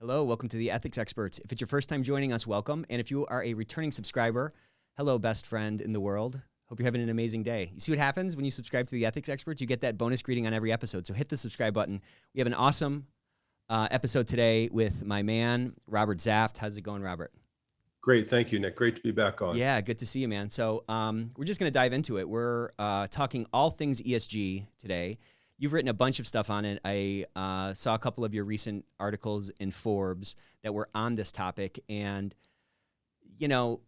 Hello, welcome to the Ethics Experts. If it's your first time joining us, welcome. And if you are a returning subscriber, hello, best friend in the world. Hope you're having an amazing day. You see what happens when you subscribe to the Ethics Experts? You get that bonus greeting on every episode. So hit the subscribe button. We have an awesome episode today with my man, Robert Zafft. How's it going, Robert? Great. Thank you, Nick. Great to be back on. Yeah, good to see you, man. So we're just going to dive into it. We're talking all things ESG today. You've written a bunch of stuff on it. I saw a couple of your recent articles in Forbes that were on this topic. And, you know,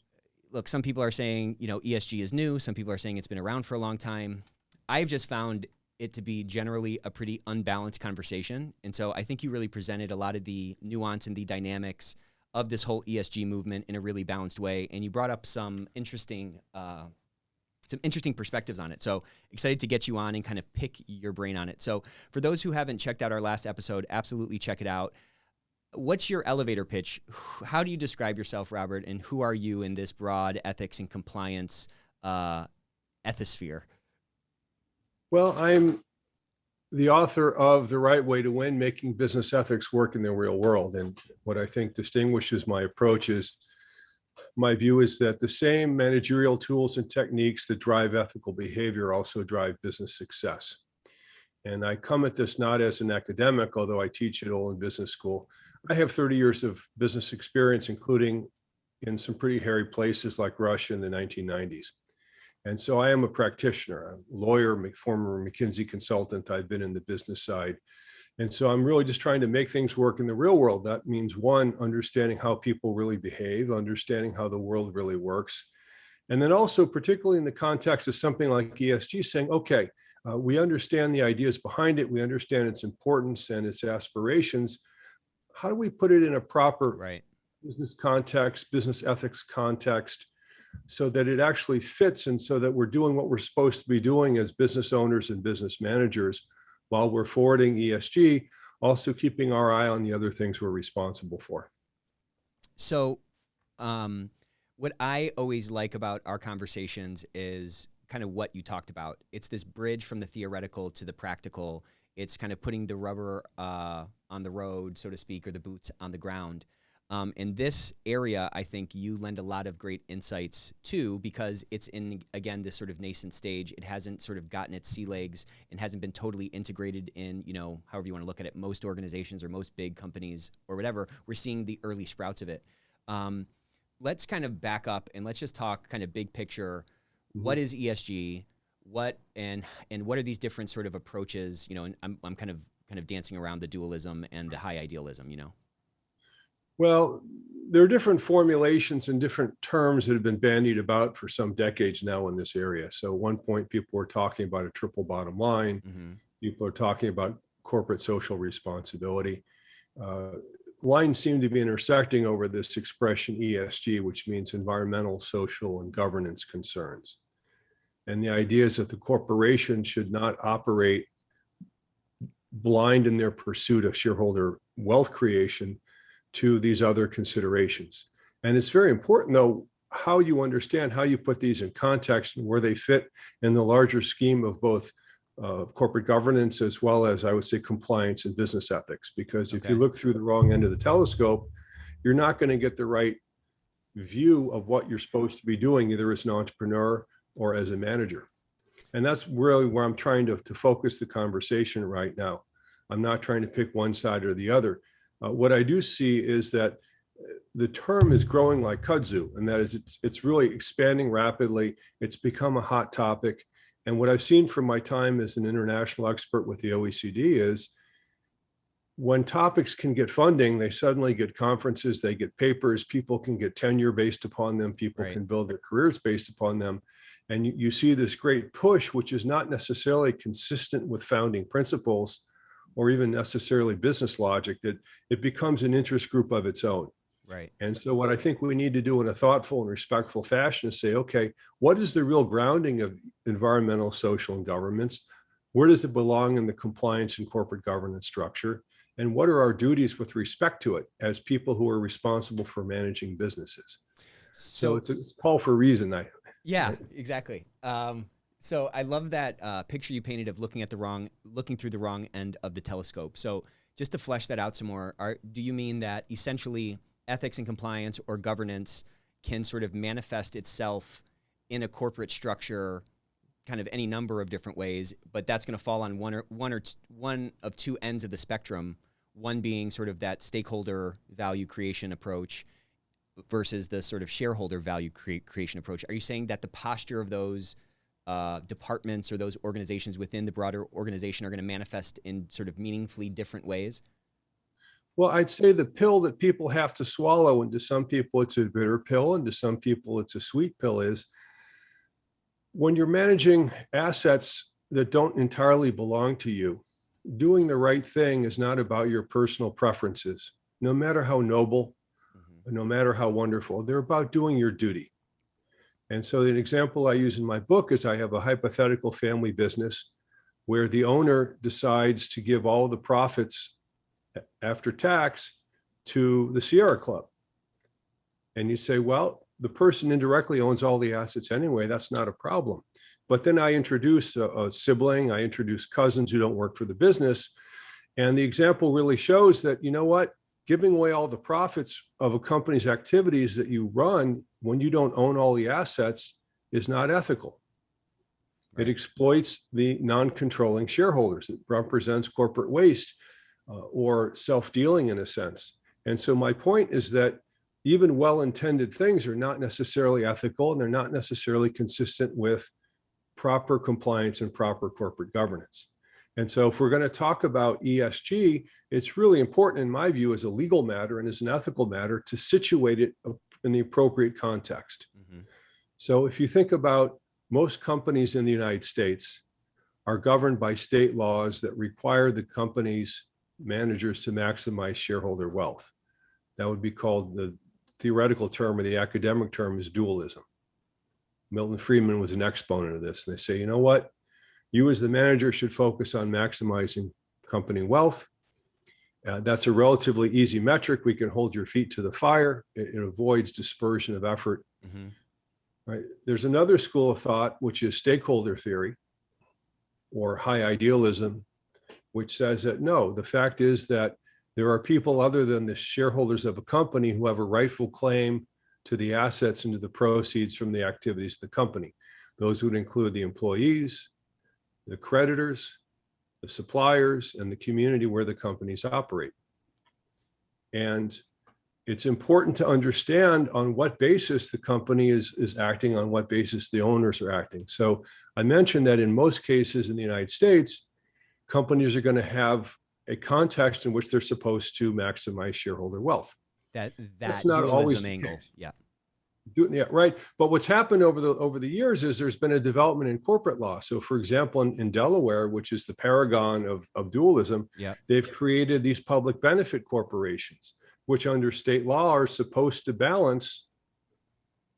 look, some people are saying, ESG is new. Some people are saying it's been around for a long time. I've just found it to be generally a pretty unbalanced conversation. And so I think you really presented a lot of the nuance and the dynamics of this whole ESG movement in a really balanced way. And you brought up some interesting perspectives on it. So excited to get you on and kind of pick your brain on it. So for those who haven't checked out our last episode, absolutely check it out. What's your elevator pitch? How do you describe yourself, Robert, and who are you in this broad ethics and compliance ethisphere? Well, I'm the author of The Right Way to Win, Making Business Ethics Work in the Real World. And what I think distinguishes my approach is my view is that the same managerial tools and techniques that drive ethical behavior also drive business success. And I come at this not as an academic, although I teach at Olin Business School. I have 30 years of business experience, including in some pretty hairy places like Russia in the 1990s. And so I am a practitioner, a lawyer, former McKinsey consultant. I've been in the business side. And so I'm really just trying to make things work in the real world. That means, one, understanding how people really behave, understanding how the world really works. And then also, particularly in the context of something like ESG, saying, okay, we understand the ideas behind it. We understand its importance and its aspirations. How do we put it in a proper business context, business ethics context, so that it actually fits and so that we're doing what we're supposed to be doing as business owners and business managers while we're forwarding ESG, also keeping our eye on the other things we're responsible for. So what I always like about our conversations is kind of what you talked about. It's this bridge from the theoretical to the practical. It's kind of putting the rubber on the road, so to speak, or the boots on the ground. In this area, I think you lend a lot of great insights too, because it's in, again, this sort of nascent stage. It hasn't sort of gotten its sea legs and hasn't been totally integrated in, however you want to look at it, most organizations or most big companies or whatever. We're seeing the early sprouts of it. Let's kind of back up and let's just talk kind of big picture. Mm-hmm. What is ESG? What and what are these different sort of approaches? And I'm kind of dancing around the dualism and the high idealism, Well, there are different formulations and different terms that have been bandied about for some decades now in this area. So at one point, people were talking about a triple bottom line. Mm-hmm. People are talking about corporate social responsibility. Lines seem to be intersecting over this expression ESG, which means environmental, social, and governance concerns. And the idea is that the corporation should not operate blind in their pursuit of shareholder wealth creation to these other considerations. And it's very important, though, how you understand, how you put these in context and where they fit in the larger scheme of both corporate governance as well as, I would say, compliance and business ethics. Because if you look through the wrong end of the telescope, you're not going to get the right view of what you're supposed to be doing, either as an entrepreneur or as a manager. And that's really where I'm trying to focus the conversation right now. I'm not trying to pick one side or the other. What I do see is that the term is growing like kudzu, and that is it's really expanding rapidly. It's become a hot topic. And what I've seen from my time as an international expert with the OECD is when topics can get funding, they suddenly get conferences, they get papers, people can get tenure based upon them, people can build their careers based upon them. And you see this great push, which is not necessarily consistent with founding principles or even necessarily business logic, that it becomes an interest group of its own. Right. And so what I think we need to do in a thoughtful and respectful fashion is say, okay, what is the real grounding of environmental, social, and governance? Where does it belong in the compliance and corporate governance structure? And what are our duties with respect to it as people who are responsible for managing businesses? So it's a call for reason. Yeah, exactly. So I love that picture you painted of looking through the wrong end of the telescope. So Just to flesh that out some more, do you mean that essentially ethics and compliance or governance can sort of manifest itself in a corporate structure, kind of any number of different ways, but that's going to fall on one of two ends of the spectrum, one being sort of that stakeholder value creation approach versus the sort of shareholder value creation approach? Are you saying that the posture of those departments or those organizations within the broader organization are going to manifest in sort of meaningfully different ways? Well, I'd say the pill that people have to swallow, and to some people it's a bitter pill, and to some people it's a sweet pill, is when you're managing assets that don't entirely belong to you, doing the right thing is not about your personal preferences, no matter how noble, no matter how wonderful. They're about doing your duty. And so the example I use in my book is I have a hypothetical family business where the owner decides to give all the profits after tax to the Sierra Club. And you say, well, the person indirectly owns all the assets anyway. That's not a problem. But then I introduce a sibling, I introduce cousins who don't work for the business. And the example really shows that, you know what, giving away all the profits of a company's activities that you run when you don't own all the assets is not ethical. Right. It exploits the non-controlling shareholders. It represents corporate waste or self-dealing in a sense. And so my point is that even well-intended things are not necessarily ethical, and they're not necessarily consistent with proper compliance and proper corporate governance. And so if we're going to talk about ESG, it's really important, in my view, as a legal matter and as an ethical matter, to situate it in the appropriate context. Mm-hmm. So if you think about most companies in the United States are governed by state laws that require the company's managers to maximize shareholder wealth. That would be called, the theoretical term or the academic term is dualism. Milton Friedman was an exponent of this. And they say, you know what? You as the manager should focus on maximizing company wealth. That's a relatively easy metric. We can hold your feet to the fire. It avoids dispersion of effort. Mm-hmm. Right. There's another school of thought, which is stakeholder theory or high idealism, which says that no, the fact is that there are people other than the shareholders of a company who have a rightful claim to the assets and to the proceeds from the activities of the company. Those would include the employees, the creditors, the suppliers, and the community where the companies operate. And it's important to understand on what basis the company is acting, on what basis the owners are acting. So I mentioned that in most cases in the United States, companies are going to have a context in which they're supposed to maximize shareholder wealth. That's not always the angle. Case. Yeah, right. But what's happened over the years is there's been a development in corporate law. So, for example, in Delaware, which is the paragon of dualism, they've created these public benefit corporations, which under state law are supposed to balance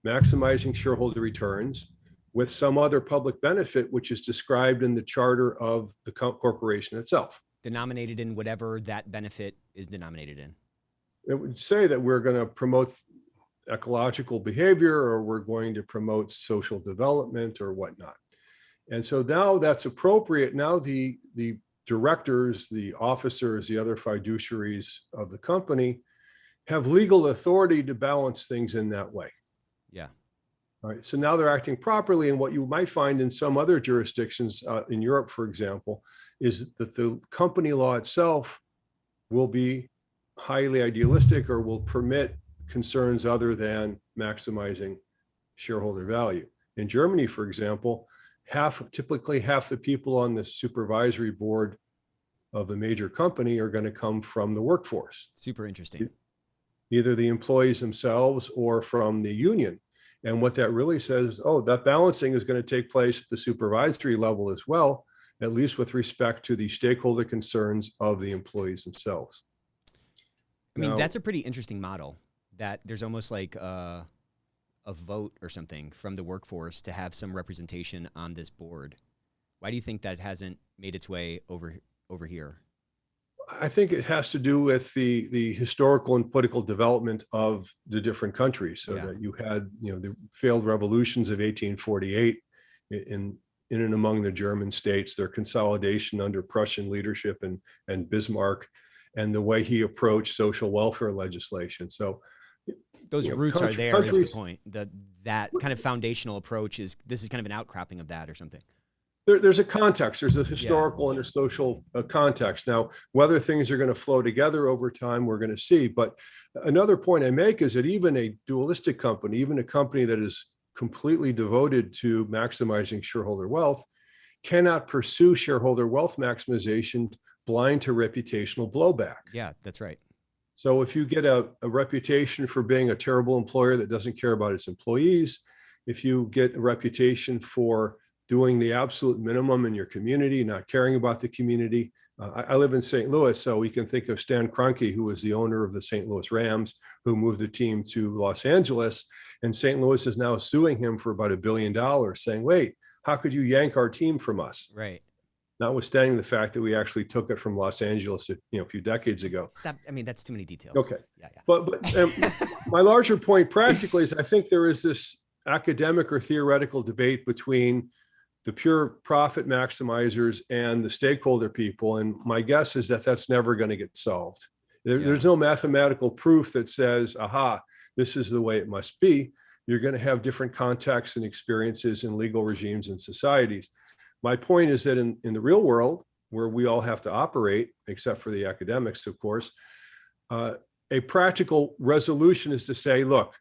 maximizing shareholder returns with some other public benefit, which is described in the charter of the corporation itself. Denominated in whatever that benefit is denominated in. It would say that we're going to promote ecological behavior, or we're going to promote social development or whatnot. And so now that's appropriate. Now the directors, the officers, the other fiduciaries of the company have legal authority to balance things in that way. Yeah. All right. So now they're acting properly. And what you might find in some other jurisdictions in Europe, for example, is that the company law itself will be highly idealistic or will permit concerns other than maximizing shareholder value. In Germany, for example, typically half the people on the supervisory board of a major company are going to come from the workforce. Super interesting. Either the employees themselves or from the union. And what that really says, that balancing is going to take place at the supervisory level as well, at least with respect to the stakeholder concerns of the employees themselves. I mean, that's a pretty interesting model, that there's almost like a vote or something from the workforce to have some representation on this board. Why do you think that hasn't made its way over here? I think it has to do with the historical and political development of the different countries. So that you had, the failed revolutions of 1848 in and among the German states, their consolidation under Prussian leadership and Bismarck. and the way he approached social welfare legislation. So those roots are there is the point. That kind of foundational approach this is kind of an outcropping of that or something. There's a context, there's a historical and a social context. Now, whether things are going to flow together over time, we're going to see. But another point I make is that even a dualistic company, even a company that is completely devoted to maximizing shareholder wealth, cannot pursue shareholder wealth maximization blind to reputational blowback. Yeah, that's right. So if you get a reputation for being a terrible employer that doesn't care about its employees, if you get a reputation for doing the absolute minimum in your community, not caring about the community. I live in St. Louis, so we can think of Stan Kroenke, who was the owner of the St. Louis Rams, who moved the team to Los Angeles. And St. Louis is now suing him for about $1 billion, saying, wait, how could you yank our team from us? Right. Notwithstanding the fact that we actually took it from Los Angeles, a few decades ago. Stop. I mean, that's too many details. Okay. Yeah. But my larger point practically is I think there is this academic or theoretical debate between the pure profit maximizers and the stakeholder people. And my guess is that that's never going to get solved. There's no mathematical proof that says, aha, this is the way it must be. You're going to have different contexts and experiences in legal regimes and societies. My point is that in the real world, where we all have to operate, except for the academics, of course, a practical resolution is to say, look,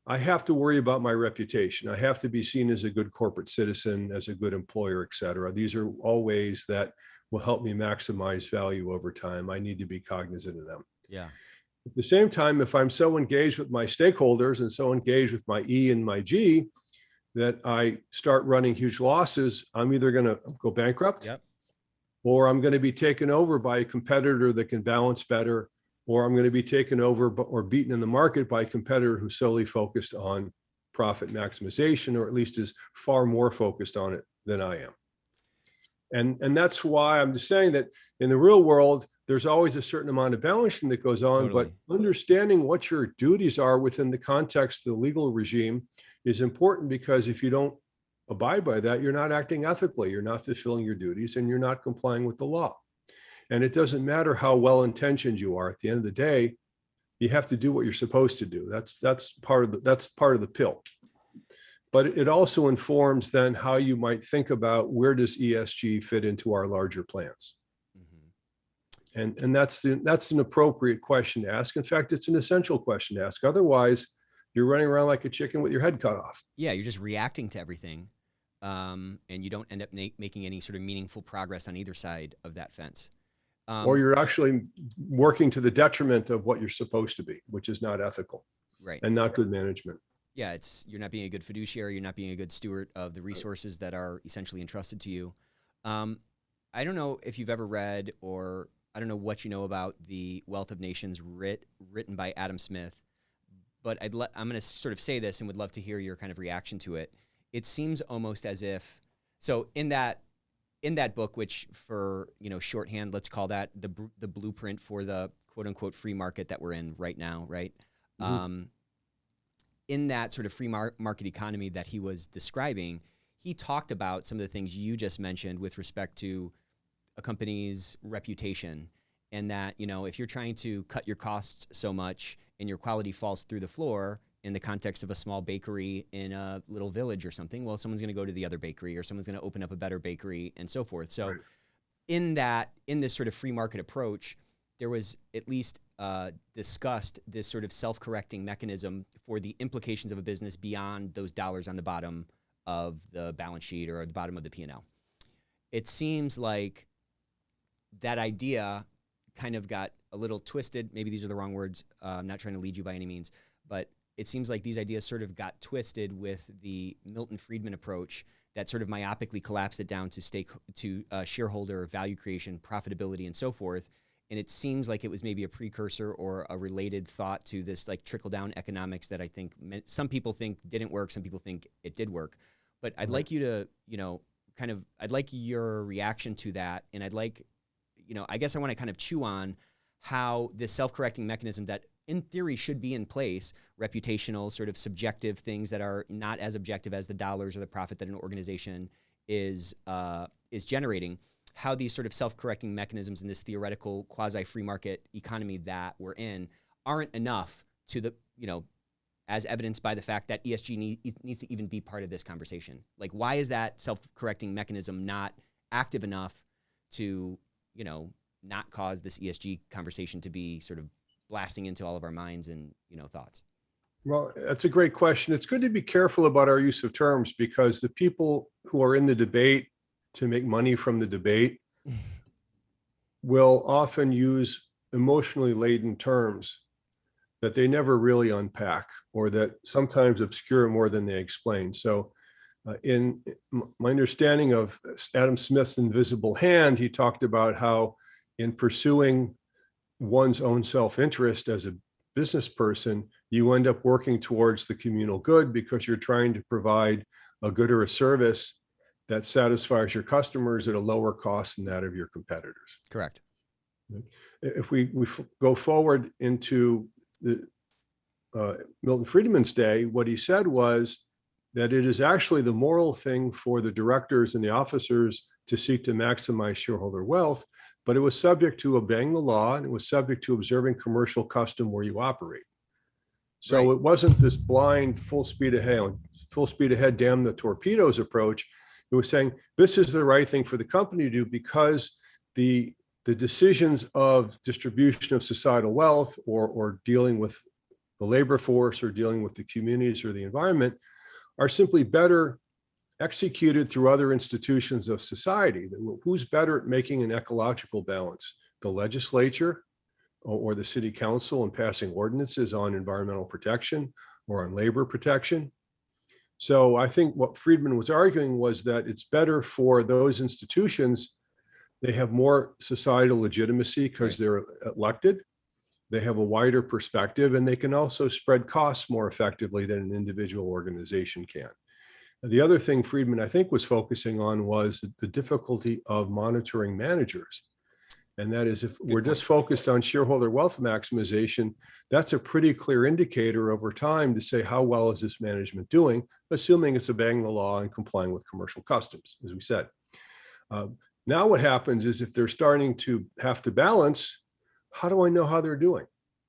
I have to worry about my reputation. I have to be seen as a good corporate citizen, as a good employer, et cetera. These are all ways that will help me maximize value over time. I need to be cognizant of them. Yeah. At the same time, if I'm so engaged with my stakeholders and so engaged with my E and my G that I start running huge losses, I'm either going to go bankrupt, or I'm going to be taken over by a competitor that can balance better, or I'm going to be taken over or beaten in the market by a competitor who's solely focused on profit maximization, or at least is far more focused on it than I am. And that's why I'm just saying that in the real world, there's always a certain amount of balancing that goes on, but understanding what your duties are within the context of the legal regime is important, because if you don't abide by that, you're not acting ethically, you're not fulfilling your duties, and you're not complying with the law. And it doesn't matter how well-intentioned you are. At the end of the day, you have to do what you're supposed to do. That's part of the pill. But it also informs then how you might think about where does ESG fit into our larger plans. Mm-hmm. And that's an appropriate question to ask. In fact, it's an essential question to ask. Otherwise, you're running around like a chicken with your head cut off. Yeah, you're just reacting to everything, and you don't end up making any sort of meaningful progress on either side of that fence. Or you're actually working to the detriment of what you're supposed to be, which is not ethical, right, and not good management. Yeah, you're not being a good fiduciary. You're not being a good steward of the resources that are essentially entrusted to you. I don't know if you've ever read, or I don't know what you know about the Wealth of Nations written by Adam Smith, but I'm going to sort of say this and would love to hear your kind of reaction to it. It seems almost as if, so in that book, which for shorthand, let's call that the blueprint for the quote unquote free market that we're in right now, right? Mm-hmm. In that sort of free market economy that he was describing, he talked about some of the things you just mentioned with respect to a company's reputation, and that if you're trying to cut your costs so much and your quality falls through the floor in the context of a small bakery in a little village or something, well, someone's going to go to the other bakery, or someone's going to open up a better bakery, and so forth. So right. in this sort of free market approach, there was at least discussed this sort of self-correcting mechanism for the implications of a business beyond those dollars on the bottom of the balance sheet or the bottom of the P&L. It seems like that idea kind of got a little twisted. Maybe these are the wrong words. I'm not trying to lead you by any means, but it seems like these ideas sort of got twisted with the Milton Friedman approach that sort of myopically collapsed it down to shareholder value creation, profitability, and so forth. And it seems like it was maybe a precursor or a related thought to this like trickle-down economics that I think some people think didn't work, some people think it did work. But I'd like you to, I'd like your reaction to that. And I'd like, I guess I want to kind of chew on how this self-correcting mechanism that in theory should be in place, reputational, sort of subjective things that are not as objective as the dollars or the profit that an organization is generating, how these sort of self-correcting mechanisms in this theoretical quasi-free market economy that we're in aren't enough to the, as evidenced by the fact that ESG needs to even be part of this conversation. Like, why is that self-correcting mechanism not active enough to, not cause this ESG conversation to be sort of blasting into all of our minds and, thoughts? Well, that's a great question. It's good to be careful about our use of terms, because the people who are in the debate to make money from the debate will often use emotionally laden terms that they never really unpack, or that sometimes obscure more than they explain. So in my understanding of Adam Smith's Invisible Hand, he talked about how in pursuing one's own self-interest as a business person, you end up working towards the communal good because you're trying to provide a good or a service that satisfies your customers at a lower cost than that of your competitors. Correct. If we go forward into the Milton Friedman's day, what he said was that it is actually the moral thing for the directors and the officers to seek to maximize shareholder wealth, but it was subject to obeying the law, and it was subject to observing commercial custom where you operate. So It wasn't this blind full speed ahead, damn the torpedoes approach. It was saying this is the right thing for the company to do because the decisions of distribution of societal wealth, or dealing with the labor force, or dealing with the communities or the environment, are simply better executed through other institutions of society. Who's better at making an ecological balance? The legislature or the city council in passing ordinances on environmental protection or on labor protection? So I think what Friedman was arguing was that it's better for those institutions. They have more societal legitimacy because they're elected. They have a wider perspective, and they can also spread costs more effectively than an individual organization can. The other thing Friedman, I think, was focusing on was the difficulty of monitoring managers. And that is, if we're just focused on shareholder wealth maximization, that's a pretty clear indicator over time to say, how well is this management doing, assuming it's obeying the law and complying with commercial customs, as we said. Now what happens is, if they're starting to have to balance, how do I know how they're doing?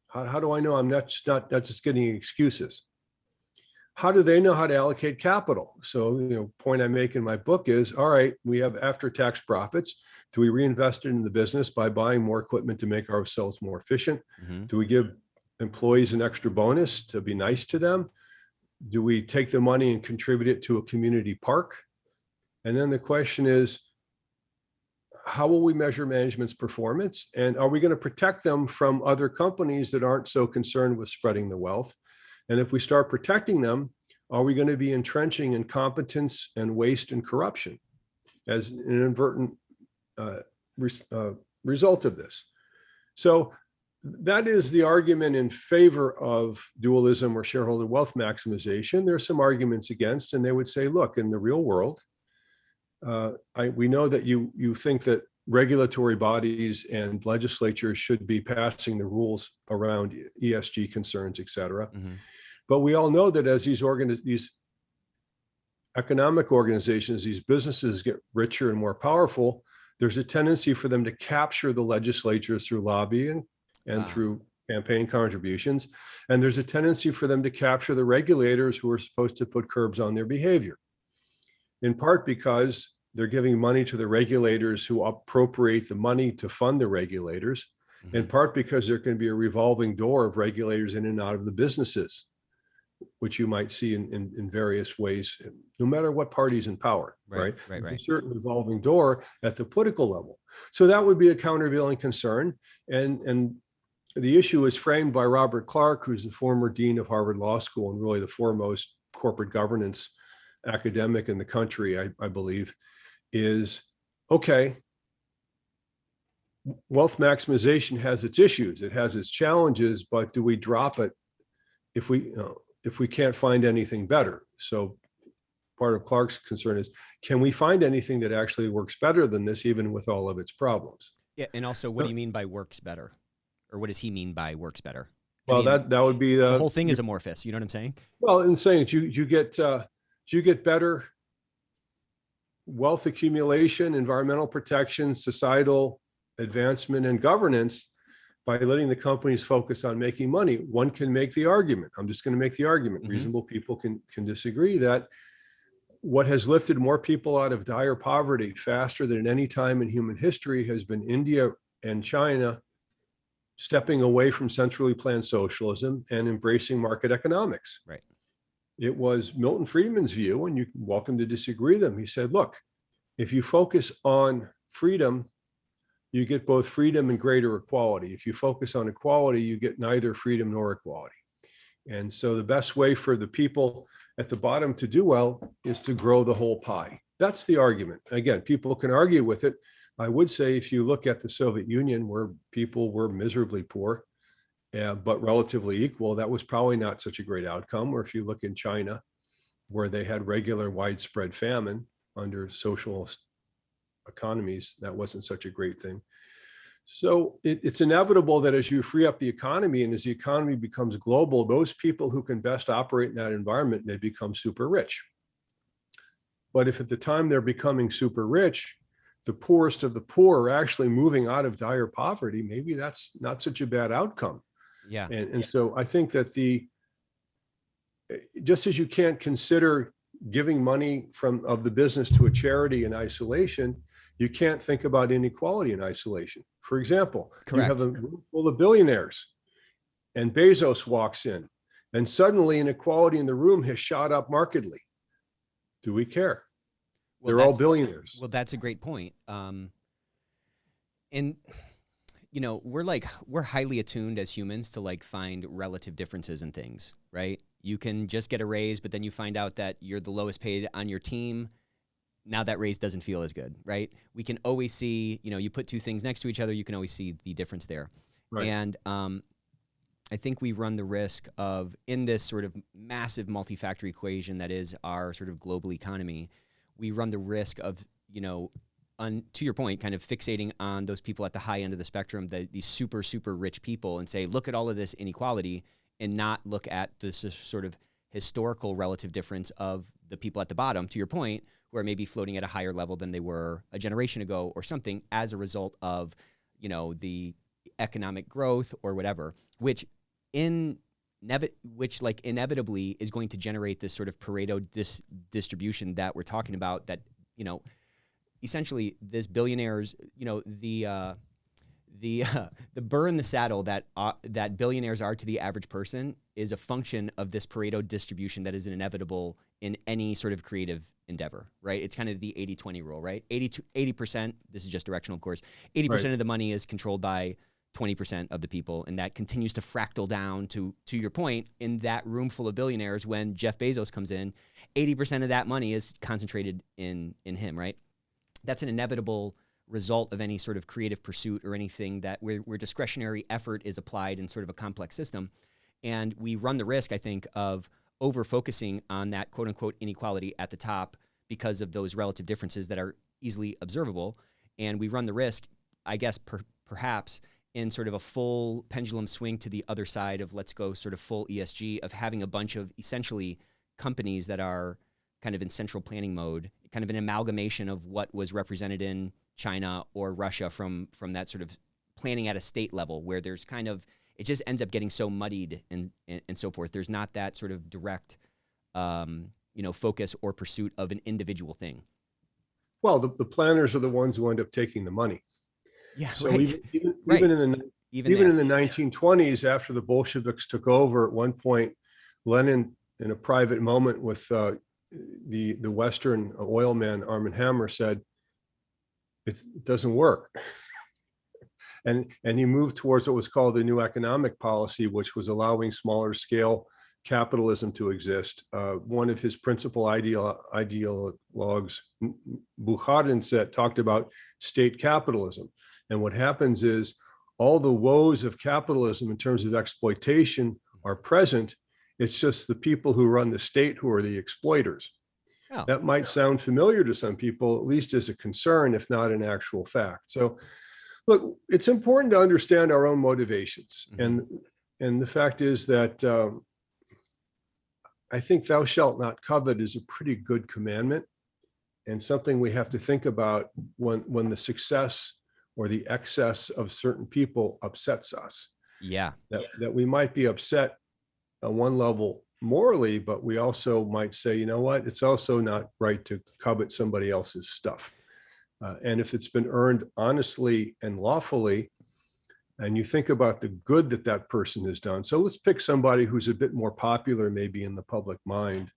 How do I know I'm not just getting excuses? How do they know how to allocate capital? So, point I make in my book is, all right, we have after-tax profits. Do we reinvest it in the business by buying more equipment to make ourselves more efficient? Mm-hmm. Do we give employees an extra bonus to be nice to them? Do we take the money and contribute it to a community park? And then the question is, how will we measure management's performance? And are we going to protect them from other companies that aren't so concerned with spreading the wealth? And if we start protecting them, are we going to be entrenching incompetence and waste and corruption as an inadvertent result of this? So that is the argument in favor of dualism or shareholder wealth maximization. There are some arguments against, and they would say, look, in the real world, we know that you think that regulatory bodies and legislatures should be passing the rules around ESG concerns, et cetera. Mm-hmm. But we all know that as these economic organizations, these businesses get richer and more powerful, there's a tendency for them to capture the legislatures through lobbying and through campaign contributions. And there's a tendency for them to capture the regulators who are supposed to put curbs on their behavior, in part because they're giving money to the regulators who appropriate the money to fund the regulators, mm-hmm. in part because there can be a revolving door of regulators in and out of the businesses, which you might see in various ways, no matter what party's in power, right? There's a certain revolving door at the political level. So that would be a countervailing concern. And the issue is framed by Robert Clark, who's the former dean of Harvard Law School and really the foremost corporate governance academic in the country, I believe, is, okay, wealth maximization has its issues, it has its challenges, but do we drop it if we can't find anything better? So part of Clark's concern is, can we find anything that actually works better than this, even with all of its problems? Yeah, and also, what do you mean by works better? Or what does he mean by works better? Well, that would be the whole thing is amorphous. You know what I'm saying? Well, in saying you get better wealth accumulation, environmental protection, societal advancement, and governance by letting the companies focus on making money. One can make the argument, I'm just going to make the argument, reasonable people can disagree, that what has lifted more people out of dire poverty faster than any time in human history has been India and China stepping away from centrally planned socialism and embracing market economics. Right. It was Milton Friedman's view, and you're welcome to disagree with him. He said, look, if you focus on freedom, you get both freedom and greater equality. If you focus on equality, you get neither freedom nor equality. And so the best way for the people at the bottom to do well is to grow the whole pie. That's the argument. Again, people can argue with it. I would say if you look at the Soviet Union, where people were miserably poor, but relatively equal, that was probably not such a great outcome. Or if you look in China, where they had regular widespread famine under socialist economies, that wasn't such a great thing. So it's inevitable that as you free up the economy and as the economy becomes global, those people who can best operate in that environment, they become super rich. But if at the time they're becoming super rich, the poorest of the poor are actually moving out of dire poverty, maybe that's not such a bad outcome. Yeah. And so I think that just as you can't consider giving money of the business to a charity in isolation, you can't think about inequality in isolation. For example, Correct. You have a room full of billionaires and Bezos walks in and suddenly inequality in the room has shot up markedly. Do we care? Well, they're all billionaires. Well, that's a great point. And you know, we're highly attuned as humans to like find relative differences in things, right? You can just get a raise, but then you find out that you're the lowest paid on your team. Now that raise doesn't feel as good, right? We can always see, you know, you put two things next to each other, you can always see the difference there. Right. And I think we run the risk of, in this sort of massive multi-factor equation that is our sort of global economy, we run the risk of, you know, to your point, kind of fixating on those people at the high end of the spectrum, these super, super rich people, and say, look at all of this inequality, and not look at this sort of historical relative difference of the people at the bottom, to your point, who are maybe floating at a higher level than they were a generation ago or something as a result of, you know, the economic growth or whatever, which inevitably is going to generate this sort of Pareto distribution that we're talking about, that, you know, essentially this billionaires, you know, the burr in the saddle that billionaires are to the average person is a function of this Pareto distribution that is inevitable in any sort of creative endeavor, right? It's kind of the 80-20 rule, right? 80%, this is just directional, of course, 80% Right. of the money is controlled by 20% of the people, and that continues to fractal down to your point, in that room full of billionaires, when Jeff Bezos comes in, 80% of that money is concentrated in him, right? That's an inevitable result of any sort of creative pursuit or anything that where discretionary effort is applied in sort of a complex system. And we run the risk, I think, of over-focusing on that quote-unquote inequality at the top because of those relative differences that are easily observable. And we run the risk, I guess, perhaps in sort of a full pendulum swing to the other side of, let's go sort of full ESG, of having a bunch of essentially companies that are kind of in central planning mode, kind of an amalgamation of what was represented in China or Russia from that sort of planning at a state level, where there's kind of, it just ends up getting so muddied and so forth. There's not that sort of direct, focus or pursuit of an individual thing. Well, the planners are the ones who end up taking the money. Yeah, So right. even in the 1920s, after the Bolsheviks took over, at one point, Lenin, in a private moment with the Western oil man Armand Hammer, said, it doesn't work. And he moved towards what was called the new economic policy, which was allowing smaller scale capitalism to exist. One of his principal ideologues, Bukharin, talked about state capitalism. And what happens is all the woes of capitalism in terms of exploitation are present. It's just the people who run the state who are the exploiters. Oh. That might sound familiar to some people, at least as a concern, if not an actual fact. So look, it's important to understand our own motivations. Mm-hmm. And the fact is that I think thou shalt not covet is a pretty good commandment. and something we have to think about when the success or the excess of certain people upsets us. Yeah. That we might be upset on one level morally, but we also might say, you know what, it's also not right to covet somebody else's stuff. And if it's been earned honestly and lawfully, and you think about the good that that person has done. So let's pick somebody who's a bit more popular, maybe in the public mind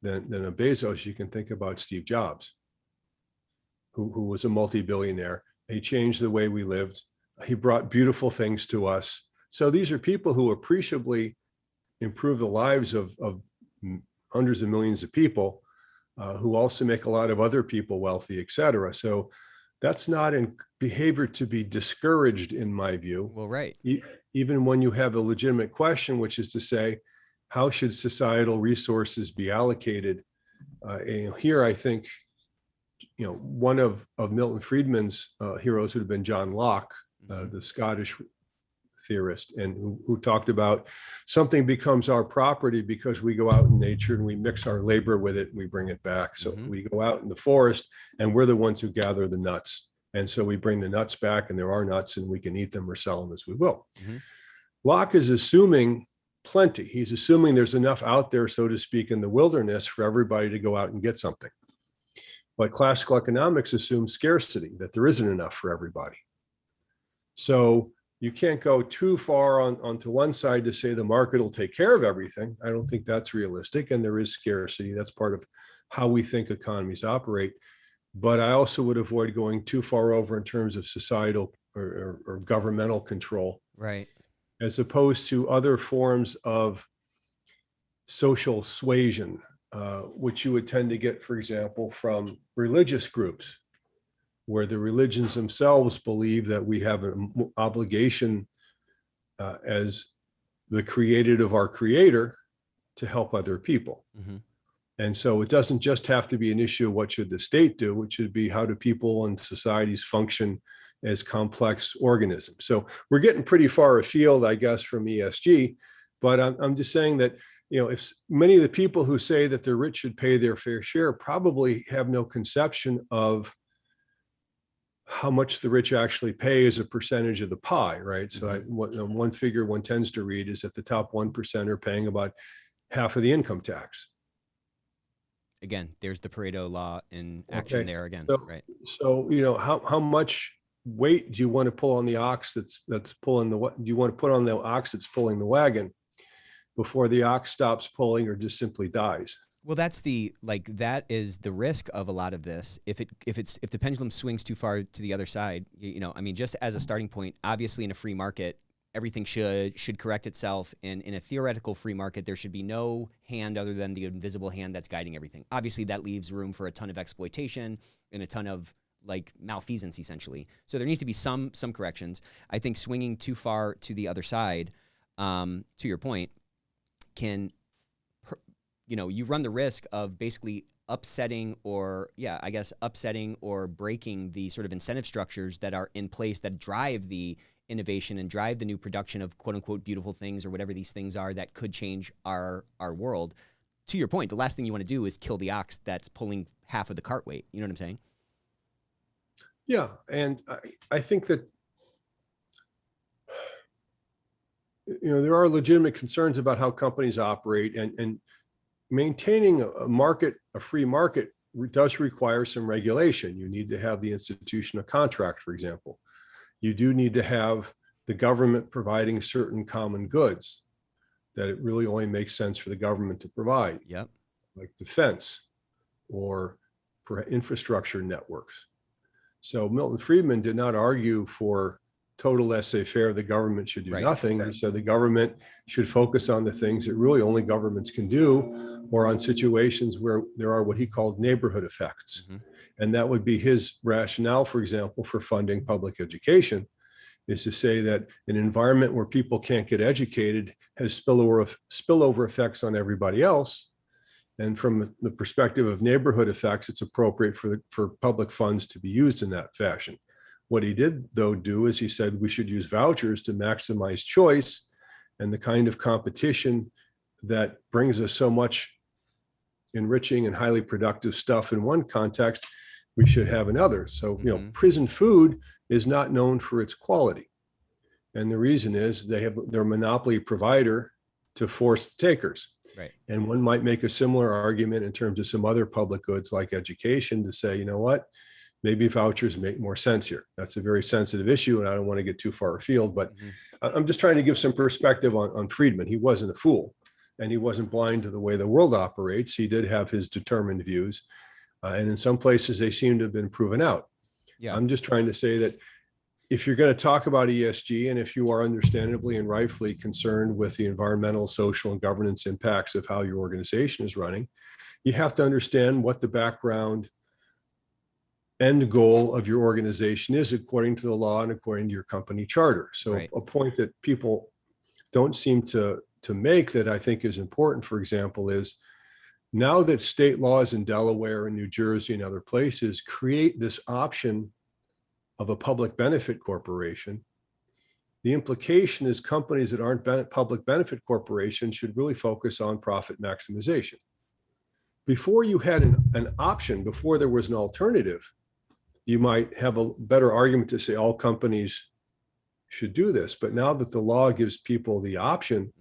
than a Bezos. You can think about Steve Jobs, who was a multi-billionaire. He changed the way we lived. He brought beautiful things to us. So these are people who appreciably improve the lives of hundreds of millions of people, who also make a lot of other people wealthy, et cetera. So that's not in behavior to be discouraged, in my view. Well, right. Even when you have a legitimate question, which is to say, how should societal resources be allocated? Here, I think, one of Milton Friedman's heroes would have been John Locke, the Scottish theorist, and who talked about something becomes our property because we go out in nature and we mix our labor with it and we bring it back. So we go out in the forest and we're the ones who gather the nuts. And so we bring the nuts back, and there are nuts, and we can eat them or sell them as we will. Locke is assuming plenty. He's assuming there's enough out there, so to speak, in the wilderness for everybody to go out and get something. But classical economics assumes scarcity, that there isn't enough for everybody. So you can't go too far onto one side to say the market will take care of everything. I don't think that's realistic. And there is scarcity. That's part of how we think economies operate. But I also would avoid going too far over in terms of societal or governmental control. Right. As opposed to other forms of social suasion, which you would tend to get, for example, from religious groups, where the religions themselves believe that we have an obligation as the created of our creator to help other people. And so it doesn't just have to be an issue of what should the state do, it should be how do people and societies function as complex organisms. So we're getting pretty far afield, I guess, from ESG, but I'm just saying that, if many of the people who say that the rich should pay their fair share probably have no conception of how much the rich actually pay as a percentage of the pie, right? So one figure one tends to read is that the top 1% are paying about half of the income tax. Again, there's the Pareto law in action there again, right? So, how much weight do you want to pull on the ox that's pulling do you want to put on the ox that's pulling the wagon before the ox stops pulling or just simply dies? Well, that is the risk of a lot of this. If the pendulum swings too far to the other side, just as a starting point, obviously in a free market, everything should correct itself. And in a theoretical free market, there should be no hand other than the invisible hand that's guiding everything. Obviously, that leaves room for a ton of exploitation and a ton of malfeasance, essentially. So there needs to be some corrections. I think swinging too far to the other side, to your point, you run the risk of basically upsetting or breaking the sort of incentive structures that are in place that drive the innovation and drive the new production of quote unquote beautiful things or whatever these things are that could change our world. To your point, the last thing you want to do is kill the ox that's pulling half of the cart weight. You know what I'm saying? Yeah. And I think that, there are legitimate concerns about how companies operate, and maintaining a free market does require some regulation. You need to have the institution of contract, for example. You do need to have the government providing certain common goods that it really only makes sense for the government to provide, like defense or infrastructure networks. So Milton Friedman did not argue for total laissez-faire. The government should do nothing. He said the government should focus on the things that really only governments can do, or on situations where there are what he called neighborhood effects. And that would be his rationale, for example, for funding public education, is to say that an environment where people can't get educated has spillover effects on everybody else. And from the perspective of neighborhood effects, it's appropriate for public funds to be used in that fashion. What he did, though, do is he said we should use vouchers to maximize choice and the kind of competition that brings us so much enriching and highly productive stuff in one context, we should have in others. So, prison food is not known for its quality. And the reason is they're a monopoly provider to forced takers. Right. And one might make a similar argument in terms of some other public goods like education to say, you know what, maybe vouchers make more sense here. That's a very sensitive issue, and I don't want to get too far afield, but I'm just trying to give some perspective on Friedman. He wasn't a fool, and he wasn't blind to the way the world operates. He did have his determined views, and in some places they seem to have been proven out. Yeah. I'm just trying to say that if you're going to talk about ESG, and if you are understandably and rightfully concerned with the environmental, social, and governance impacts of how your organization is running, you have to understand what the background end goal of your organization is according to the law and according to your company charter. So a point that people don't seem to make that I think is important, for example, is now that state laws in Delaware and New Jersey and other places create this option of a public benefit corporation, the implication is companies that aren't public benefit corporations should really focus on profit maximization. Before you had an option, before there was an alternative, you might have a better argument to say all companies should do this. But now that the law gives people the option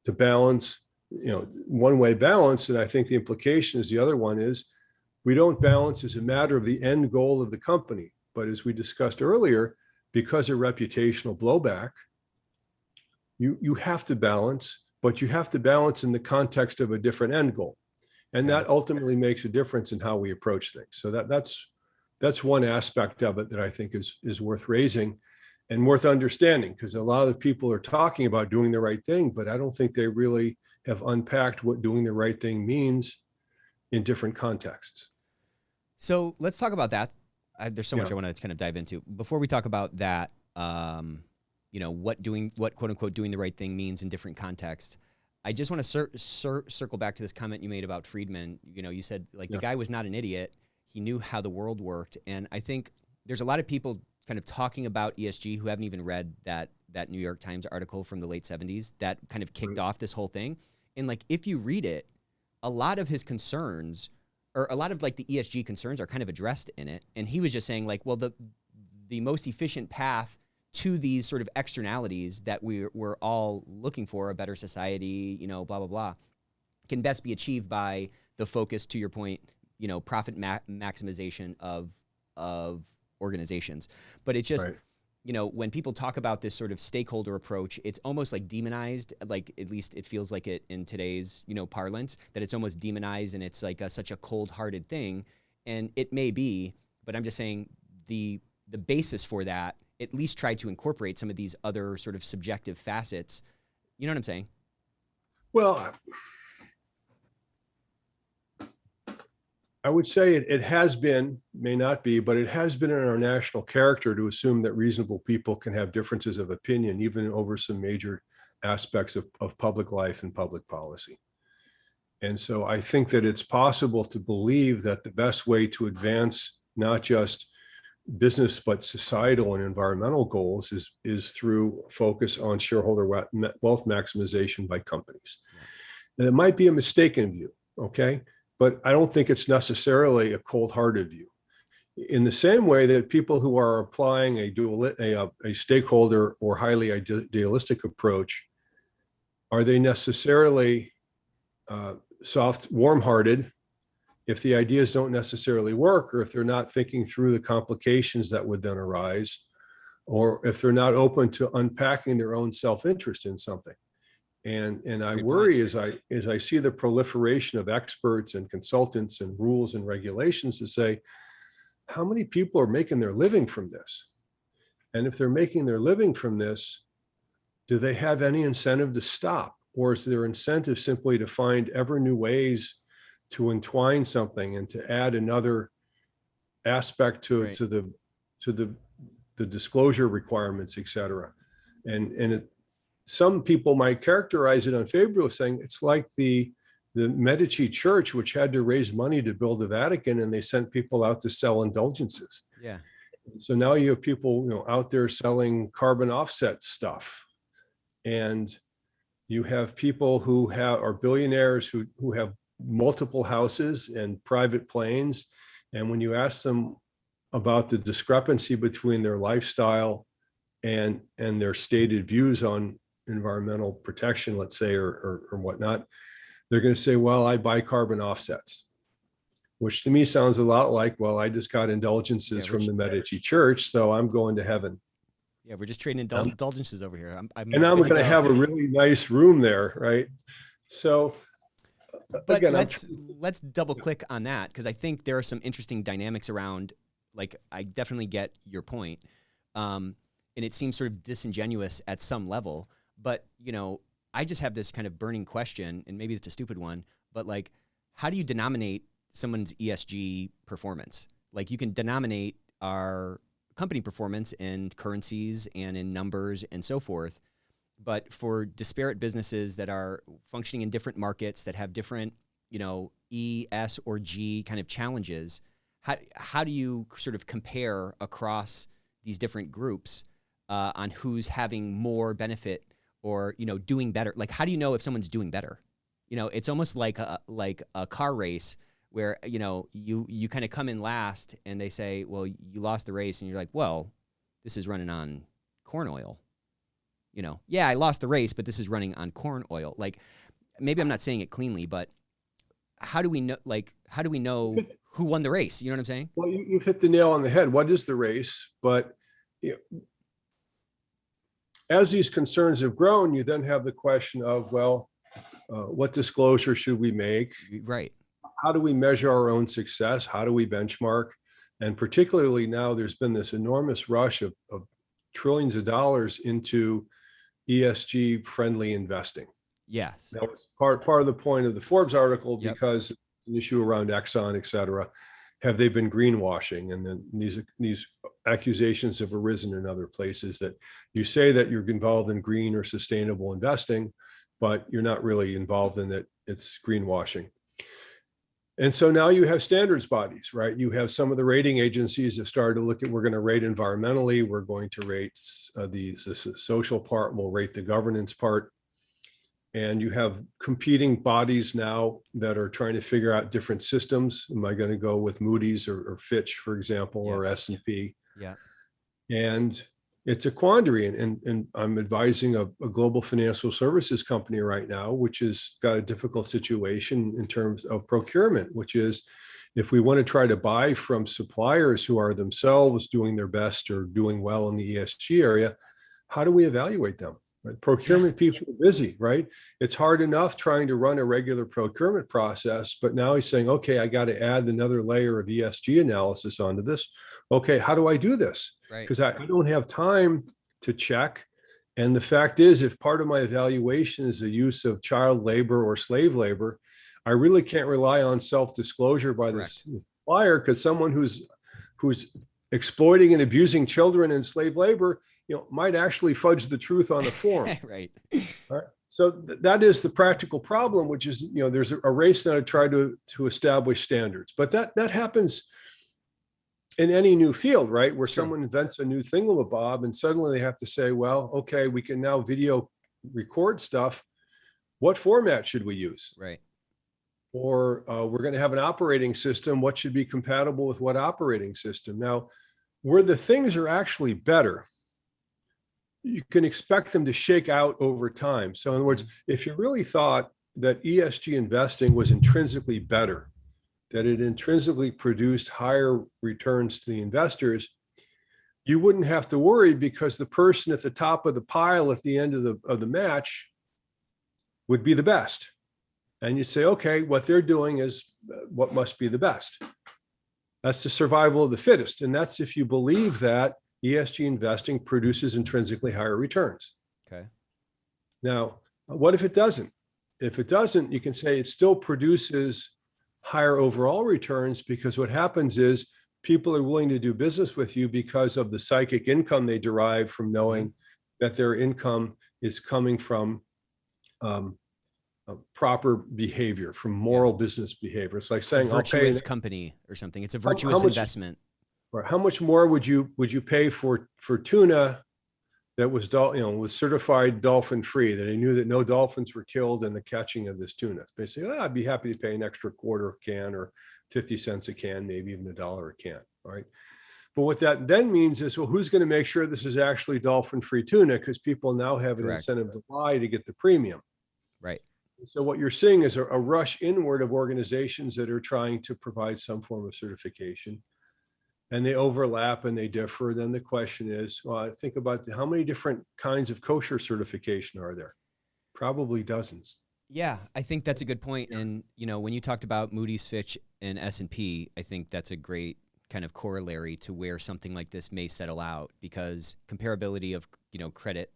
to balance, one-way balance, and I think the implication is the other one is we don't balance as a matter of the end goal of the company. But as we discussed earlier, because of reputational blowback, you have to balance, but you have to balance in the context of a different end goal. And that ultimately makes a difference in how we approach things. So that's one aspect of it that I think is worth raising and worth understanding, because a lot of people are talking about doing the right thing, but I don't think they really have unpacked what doing the right thing means in different contexts. So let's talk about that. There's so much I want to kind of dive into. Before we talk about that, what quote unquote doing the right thing means in different contexts, I just want to circle back to this comment you made about Friedman. You said the guy was not an idiot. He knew how the world worked. And I think there's a lot of people kind of talking about ESG who haven't even read that New York Times article from the late 70s that kind of kicked off this whole thing. And if you read it, a lot of his concerns, or a lot of the ESG concerns, are kind of addressed in it. And he was just saying the most efficient path to these sort of externalities that we're all looking for, a better society, blah, blah, blah, can best be achieved by the focus, to your point, profit maximization of organizations. But it's just, when people talk about this sort of stakeholder approach, it's almost demonized, at least it feels like it in today's, parlance, that it's almost demonized and it's such a cold-hearted thing. And it may be, but I'm just saying the basis for that at least try to incorporate some of these other sort of subjective facets. You know what I'm saying? Well, I would say it has been, may not be, but it has been in our national character to assume that reasonable people can have differences of opinion, even over some major aspects of public life and public policy. And so I think that it's possible to believe that the best way to advance not just business, but societal and environmental goals is through focus on shareholder wealth maximization by companies. And it might be a mistaken view, okay? But I don't think it's necessarily a cold-hearted view. In the same way that people who are applying a stakeholder or highly idealistic approach, are they necessarily soft, warm-hearted if the ideas don't necessarily work, or if they're not thinking through the complications that would then arise, or if they're not open to unpacking their own self-interest in something? And I worry as I see the proliferation of experts and consultants and rules and regulations to say, how many people are making their living from this? And if they're making their living from this, do they have any incentive to stop? Or is their incentive simply to find ever new ways to entwine something and to add another aspect to the disclosure requirements, et cetera? And some people might characterize it unfavorably, saying it's like the Medici Church, which had to raise money to build the Vatican, and they sent people out to sell indulgences. Yeah. So now you have people, out there selling carbon offset stuff, and you have people who are billionaires who have multiple houses and private planes. And when you ask them about the discrepancy between their lifestyle and their stated views on environmental protection, let's say, or whatnot, they're going to say, well, I buy carbon offsets, which to me sounds a lot like, well, I just got indulgences from the Medici Church, so I'm going to heaven. Yeah, we're just trading indulgences over here. I'm going to have a really nice room there, right? So, but again, let's double click on that, because I think there are some interesting dynamics around. Like, I definitely get your point, and it seems sort of disingenuous at some level. But I just have this kind of burning question, and maybe it's a stupid one, but like, how do you denominate someone's ESG performance? Like, you can denominate our company performance in currencies and in numbers and so forth. But for disparate businesses that are functioning in different markets that have different, E, S, or G kind of challenges, how do you sort of compare across these different groups on who's having more benefit or, doing better? Like, how do you know if someone's doing better? It's almost like a car race where, you kind of come in last and they say, well, you lost the race, and you're like, well, this is running on corn oil. Yeah, I lost the race, but this is running on corn oil. Like, maybe I'm not saying it cleanly, but how do we know, who won the race? You know what I'm saying? Well, you've hit the nail on the head. What is the race? But as these concerns have grown, you then have the question of, well, what disclosure should we make? Right. How do we measure our own success? How do we benchmark? And particularly now, there's been this enormous rush of trillions of dollars into ESG friendly investing. Yes. That was part of the point of the Forbes article, Yep. because an issue around Exxon, et cetera. Have they been greenwashing? And then these accusations have arisen in other places that you say that you're involved in green or sustainable investing, but you're not really involved in that. It's greenwashing. And so now you have standards bodies, right? You have some of the rating agencies that started to look at, we're going to rate environmentally, we're going to rate the social part, we'll rate the governance part. And you have competing bodies now that are trying to figure out different systems. Am I going to go with Moody's or Fitch, for example, or S&P? Yeah. And it's a quandary. And I'm advising a global financial services company right now, which has got a difficult situation in terms of procurement, which is, if we want to try to buy from suppliers who are themselves doing their best or doing well in the ESG area, how do we evaluate them? Right? Procurement people are busy, right? It's hard enough trying to run a regular procurement process, but now he's saying, okay, I got to add another layer of ESG analysis onto this. Okay, how do I do this? Right. Because I don't have time to check. And the fact is, if part of my evaluation is the use of child labor or slave labor, I really can't rely on self-disclosure by the supplier, because someone who's exploiting and abusing children in slave labor, might actually fudge the truth on the form. Right. Right. So that is the practical problem, which is, there's a race now to try to establish standards. But that happens in any new field, right? Where someone invents a new thingamabob and suddenly they have to say, well, okay, we can now video record stuff. What format should we use? Right. Or we're going to have an operating system. What should be compatible with what operating system? Now, where the things are actually better, you can expect them to shake out over time. So in other words, if you really thought that ESG investing was intrinsically better, that it intrinsically produced higher returns to the investors, you wouldn't have to worry, because the person at the top of the pile at the end of the match would be the best. And you say, okay, what they're doing is what must be the best. That's the survival of the fittest. And that's if you believe that ESG investing produces intrinsically higher returns. Okay. Now, what if it doesn't? If it doesn't, you can say it still produces higher overall returns, because what happens is people are willing to do business with you because of the psychic income they derive from knowing that their income is coming from proper behavior, from moral business behavior. It's like saying, a virtuous company or something. It's a virtuous investment. How much more would you pay for tuna that was, was certified dolphin free, that he knew that no dolphins were killed in the catching of this tuna. Basically, I'd be happy to pay an extra quarter a can or 50 cents a can, maybe even $1 a can. All right. But what that then means is, well, who's going to make sure this is actually dolphin free tuna? Because people now have an Correct. incentive to buy to get the premium. Right. So what you're seeing is a rush inward of organizations that are trying to provide some form of certification, and they overlap and they differ. Then the question is, well, think about how many different kinds of kosher certification are there? Probably dozens. Yeah, I think that's a good point. And, when you talked about Moody's, Fitch, and S&P, I think that's a great kind of corollary to where something like this may settle out, because comparability of, credit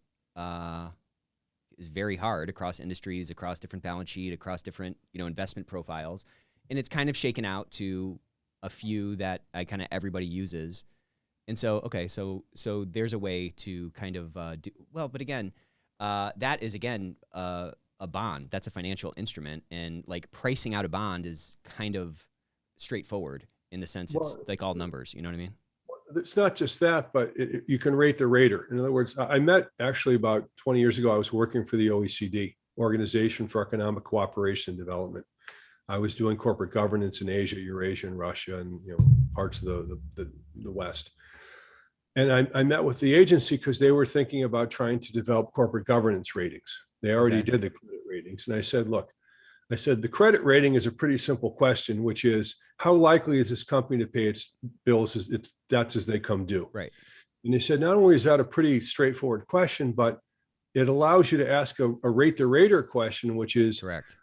is very hard across industries, across different balance sheet, across different, investment profiles. And it's kind of shaken out to a few that kind of everybody uses. And so, okay, so there's a way to kind of do well, but again, that is a bond. That's a financial instrument, and like pricing out a bond is kind of straightforward in the sense it's like all numbers. You know what I mean? It's not just that, but you can rate the rater. In other words, I met actually about 20 years ago. I was working for the OECD, Organization for Economic Cooperation and Development. I was doing corporate governance in Asia, Eurasia, and Russia, and parts of the West. And I met with the agency because they were thinking about trying to develop corporate governance ratings. They already did the credit ratings. And I said, look, the credit rating is a pretty simple question, which is, how likely is this company to pay its bills, its debts as they come due? Right. And they said, not only is that a pretty straightforward question, but it allows you to ask a rate the rater question, which is, correct,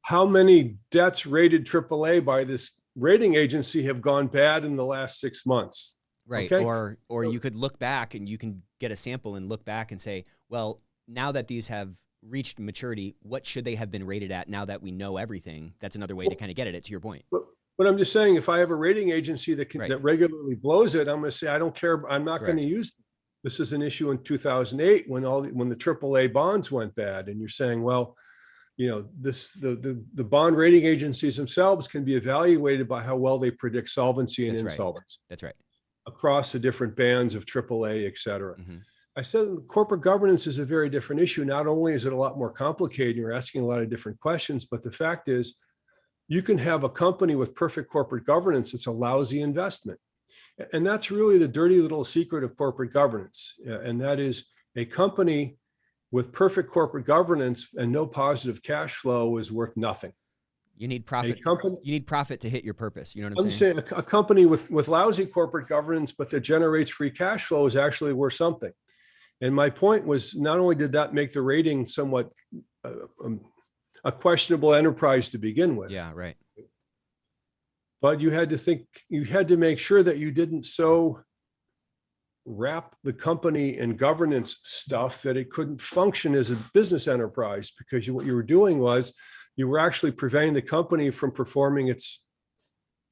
how many debts rated AAA by this rating agency have gone bad in the last 6 months? right. Okay? Or you could look back and you can get a sample and look back and say, well, now that these have reached maturity, what should they have been rated at now that we know everything? That's another way to kind of get it. To your point. But I'm just saying, if I have a rating agency that that regularly blows it, I'm going to say, I don't care. I'm not going to use them. This is an issue in 2008 when the AAA bonds went bad, and you're saying, well, the bond rating agencies themselves can be evaluated by how well they predict solvency and insolvency. That's right. Across the different bands of AAA, et cetera. Mm-hmm. I said corporate governance is a very different issue. Not only is it a lot more complicated, you're asking a lot of different questions, but the fact is, you can have a company with perfect corporate governance. It's a lousy investment. And that's really the dirty little secret of corporate governance. And that is, a company with perfect corporate governance and no positive cash flow is worth nothing. You need profit. You need profit to hit your purpose. You know what I'm saying? A company with lousy corporate governance, but that generates free cash flow, is actually worth something. And my point was, not only did that make the rating somewhat a questionable enterprise to begin with. Yeah, right. But you had to make sure that you didn't so wrap the company in governance stuff that it couldn't function as a business enterprise, because what you were doing was you were actually preventing the company from performing its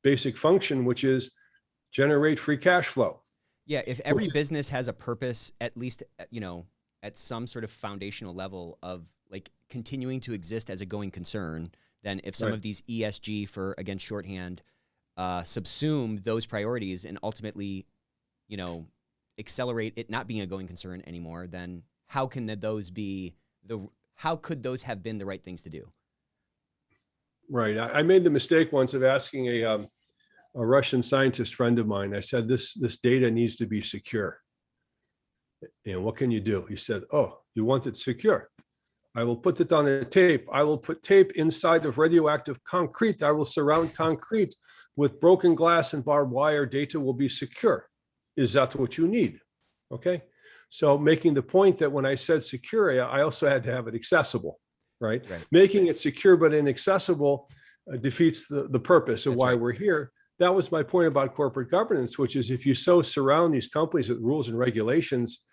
basic function, which is generate free cash flow. Yeah, if every business has a purpose, at least, at some sort of foundational level of like continuing to exist as a going concern, then if some of these ESG, for again shorthand, subsume those priorities and ultimately, accelerate it not being a going concern anymore, then how could those have been the right things to do? Right. I made the mistake once of asking a Russian scientist friend of mine. I said, this data needs to be secure. And what can you do? He said, oh, you want it secure? I will put it on a tape. I will put tape inside of radioactive concrete. I will surround concrete with broken glass and barbed wire. Data will be secure. Is that what you need? Okay. So making the point that when I said secure, I also had to have it accessible, right? Making it secure but inaccessible defeats the purpose of why we're here. That was my point about corporate governance, which is, if you so surround these companies with rules and regulations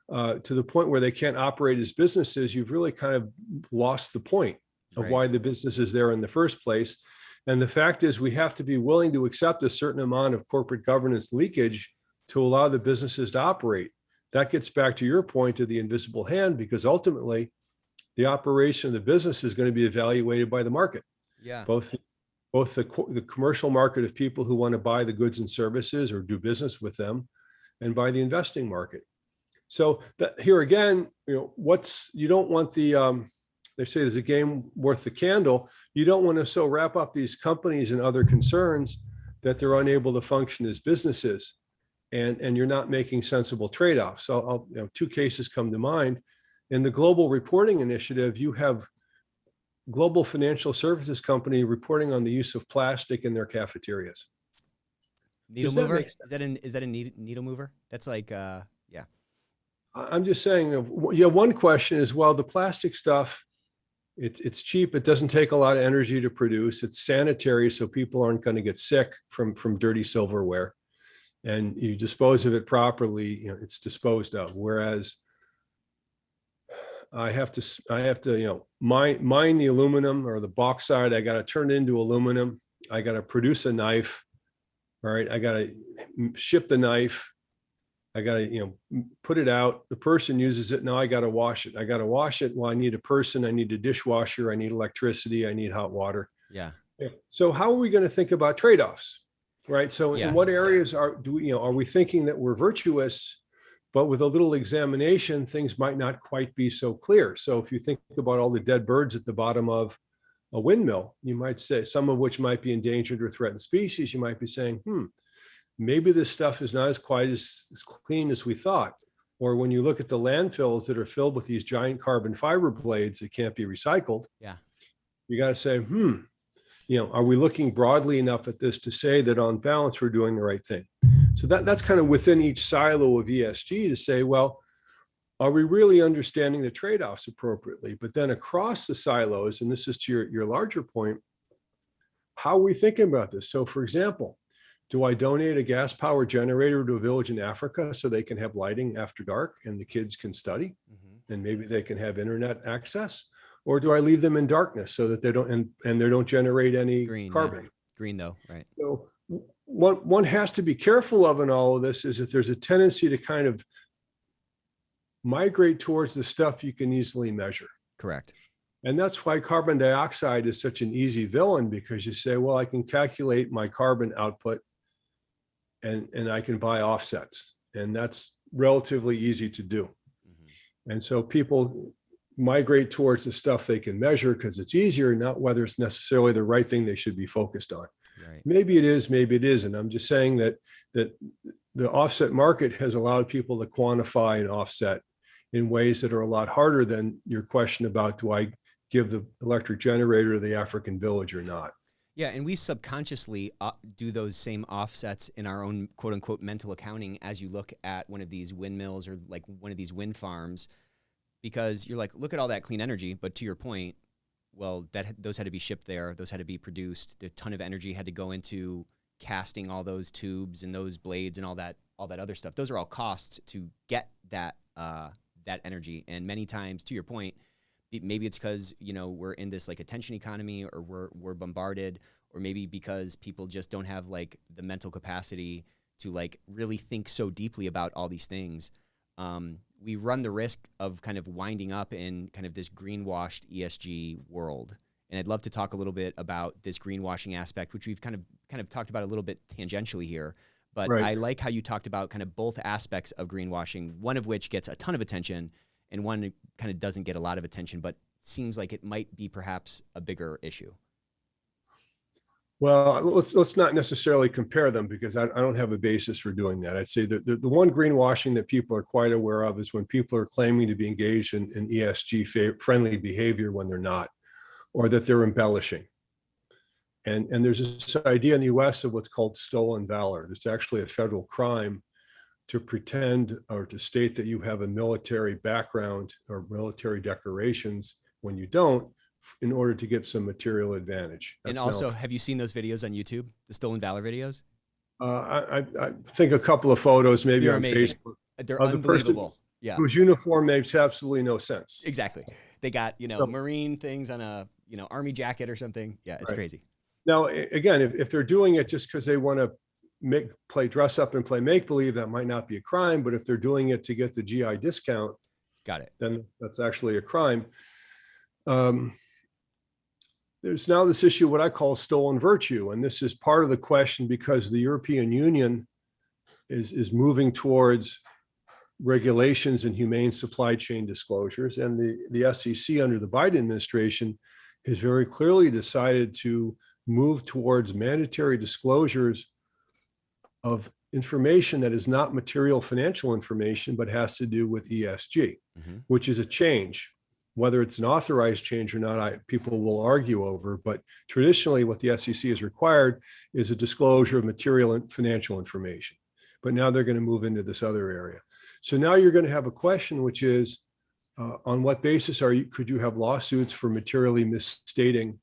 to the point where they can't operate as businesses, you've really kind of lost the point of why the business is there in the first place. And the fact is, we have to be willing to accept a certain amount of corporate governance leakage to allow the businesses to operate. That gets back to your point of the invisible hand, because ultimately the operation of the business is going to be evaluated by the market. Yeah. Both the commercial market of people who want to buy the goods and services or do business with them, and by the investing market. So that, here again, you don't want they say there's a game worth the candle. You don't want to so wrap up these companies and other concerns that they're unable to function as businesses, and you're not making sensible trade-offs. So two cases come to mind. In the Global Reporting Initiative, you have global financial services company reporting on the use of plastic in their cafeterias. Needle mover? Is that a needle mover? That's like, yeah. I'm just saying, one question is, well, the plastic stuff, it's cheap. It doesn't take a lot of energy to produce. It's sanitary, so people aren't going to get sick from dirty silverware. And you dispose of it properly, it's disposed of. Whereas I have to, mine the aluminum or the bauxite. I got to turn it into aluminum. I got to produce a knife. All right. I got to ship the knife. I got to, put it out. The person uses it. Now I got to wash it. Well, I need a person. I need a dishwasher. I need electricity. I need hot water. Yeah. So how are we going to think about trade-offs? Right. So in what areas are we thinking that we're virtuous, but with a little examination, things might not quite be so clear. So if you think about all the dead birds at the bottom of a windmill, you might say, some of which might be endangered or threatened species, you might be saying, maybe this stuff is not as quite as clean as we thought. Or when you look at the landfills that are filled with these giant carbon fiber blades that can't be recycled, you got to say, are we looking broadly enough at this to say that on balance, we're doing the right thing? So that's kind of within each silo of ESG to say, well, are we really understanding the trade-offs appropriately? But then across the silos, and this is to your larger point, how are we thinking about this? So for example, do I donate a gas power generator to a village in Africa so they can have lighting after dark and the kids can study and maybe they can have internet access? Or do I leave them in darkness so that they don't, and they don't generate any carbon? Yeah. Green though, right? So one has to be careful of in all of this is that there's a tendency to kind of migrate towards the stuff you can easily measure. Correct. And that's why carbon dioxide is such an easy villain, because you say, well, I can calculate my carbon output and I can buy offsets. And that's relatively easy to do. And so people migrate towards the stuff they can measure because it's easier, not whether it's necessarily the right thing they should be focused on. Right. Maybe it is, maybe it isn't. I'm just saying that the offset market has allowed people to quantify an offset in ways that are a lot harder than your question about, do I give the electric generator to the African village or not? Yeah, and we subconsciously do those same offsets in our own quote unquote mental accounting as you look at one of these windmills or like one of these wind farms, because you're like, look at all that clean energy. But to your point, well, those had to be shipped there. Those had to be produced. A ton of energy had to go into casting all those tubes and those blades and all that other stuff. Those are all costs to get that energy. And many times, to your point, maybe it's because, we're in this like attention economy, or we're bombarded, or maybe because people just don't have like the mental capacity to like really think so deeply about all these things. We run the risk of kind of winding up in kind of this greenwashed ESG world. And I'd love to talk a little bit about this greenwashing aspect, which we've kind of talked about a little bit tangentially here. But right. I like how you talked about kind of both aspects of greenwashing, one of which gets a ton of attention and one kind of doesn't get a lot of attention, but seems like it might be perhaps a bigger issue. Well, let's not necessarily compare them, because I don't have a basis for doing that. I'd say that the one greenwashing that people are quite aware of is when people are claiming to be engaged in ESG friendly behavior when they're not, or that they're embellishing. And there's this idea in the US of what's called stolen valor. It's actually a federal crime to pretend or to state that you have a military background or military decorations when you don't, in order to get some material advantage. That's and also, have you seen those videos on YouTube, the stolen valor videos? I think a couple of photos, maybe on Facebook. They're unbelievable. Yeah. Whose uniform makes absolutely no sense. Exactly. They got, Marine things on a, Army jacket or something. Yeah, it's crazy. Now, again, if they're doing it just because they want to dress up and play make-believe, that might not be a crime. But if they're doing it to get the GI discount, got it, then that's actually a crime. There's now this issue, what I call stolen virtue. And this is part of the question because the European Union is moving towards regulations and humane supply chain disclosures. And the SEC under the Biden administration has very clearly decided to move towards mandatory disclosures of information that is not material financial information, but has to do with ESG, which is a change. Whether it's an authorized change or not, people will argue over, but traditionally what the SEC has required is a disclosure of material and financial information. But now they're going to move into this other area. So now you're going to have a question, which is, on what basis could you have lawsuits for materially misstating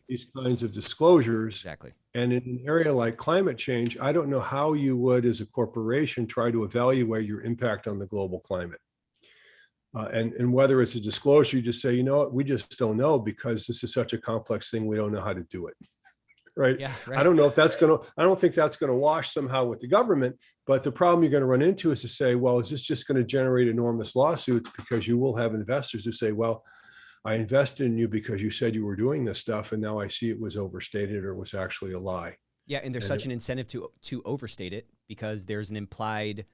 these kinds of disclosures? Exactly. And in an area like climate change, I don't know how you would, as a corporation, try to evaluate your impact on the global climate. And whether it's a disclosure, you just say, you know what, we just don't know because this is such a complex thing, we don't know how to do it. Right? Yeah, right. I don't know if I don't think that's going to wash somehow with the government, but the problem you're going to run into is to say, well, is this just going to generate enormous lawsuits? Because you will have investors who say, well, I invested in you because you said you were doing this stuff, and now I see it was overstated or was actually a lie. Yeah, and there's such an incentive to overstate it because there's an implied,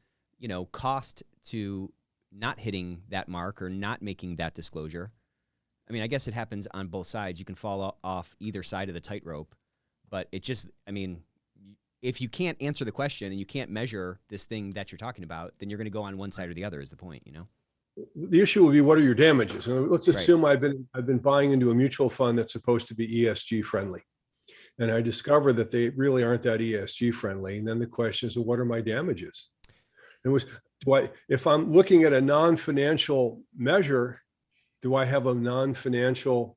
cost to not hitting that mark or not making that disclosure. I mean, I guess it happens on both sides. You can fall off either side of the tightrope. But it just, if you can't answer the question and you can't measure this thing that you're talking about, then you're going to go on one side or the other is the point, The issue will be, what are your damages? Let's assume I've been buying into a mutual fund that's supposed to be ESG friendly. And I discover that they really aren't that ESG friendly. And then the question is, well, what are my damages? If I'm looking at a non-financial measure, do I have a non-financial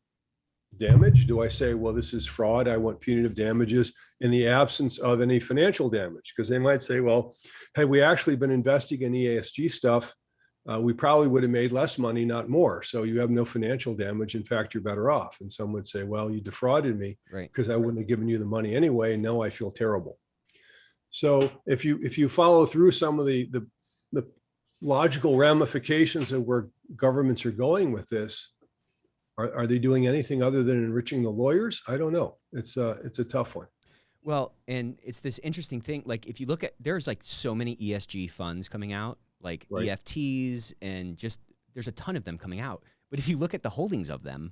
damage? Do I say, well, this is fraud, I want punitive damages in the absence of any financial damage? Because they might say, well, had we actually been investing in ESG stuff, we probably would have made less money, not more. So you have no financial damage. In fact, you're better off. And some would say, well, you defrauded me because I wouldn't have given you the money anyway. And now I feel terrible. So if you follow through some of the logical ramifications of where governments are going with this, are they doing anything other than enriching the lawyers? I don't know. It's a tough one. Well, and it's this interesting thing. Like if you look at, there's like so many ESG funds coming out, like EFTs, and just there's a ton of them coming out. But if you look at the holdings of them,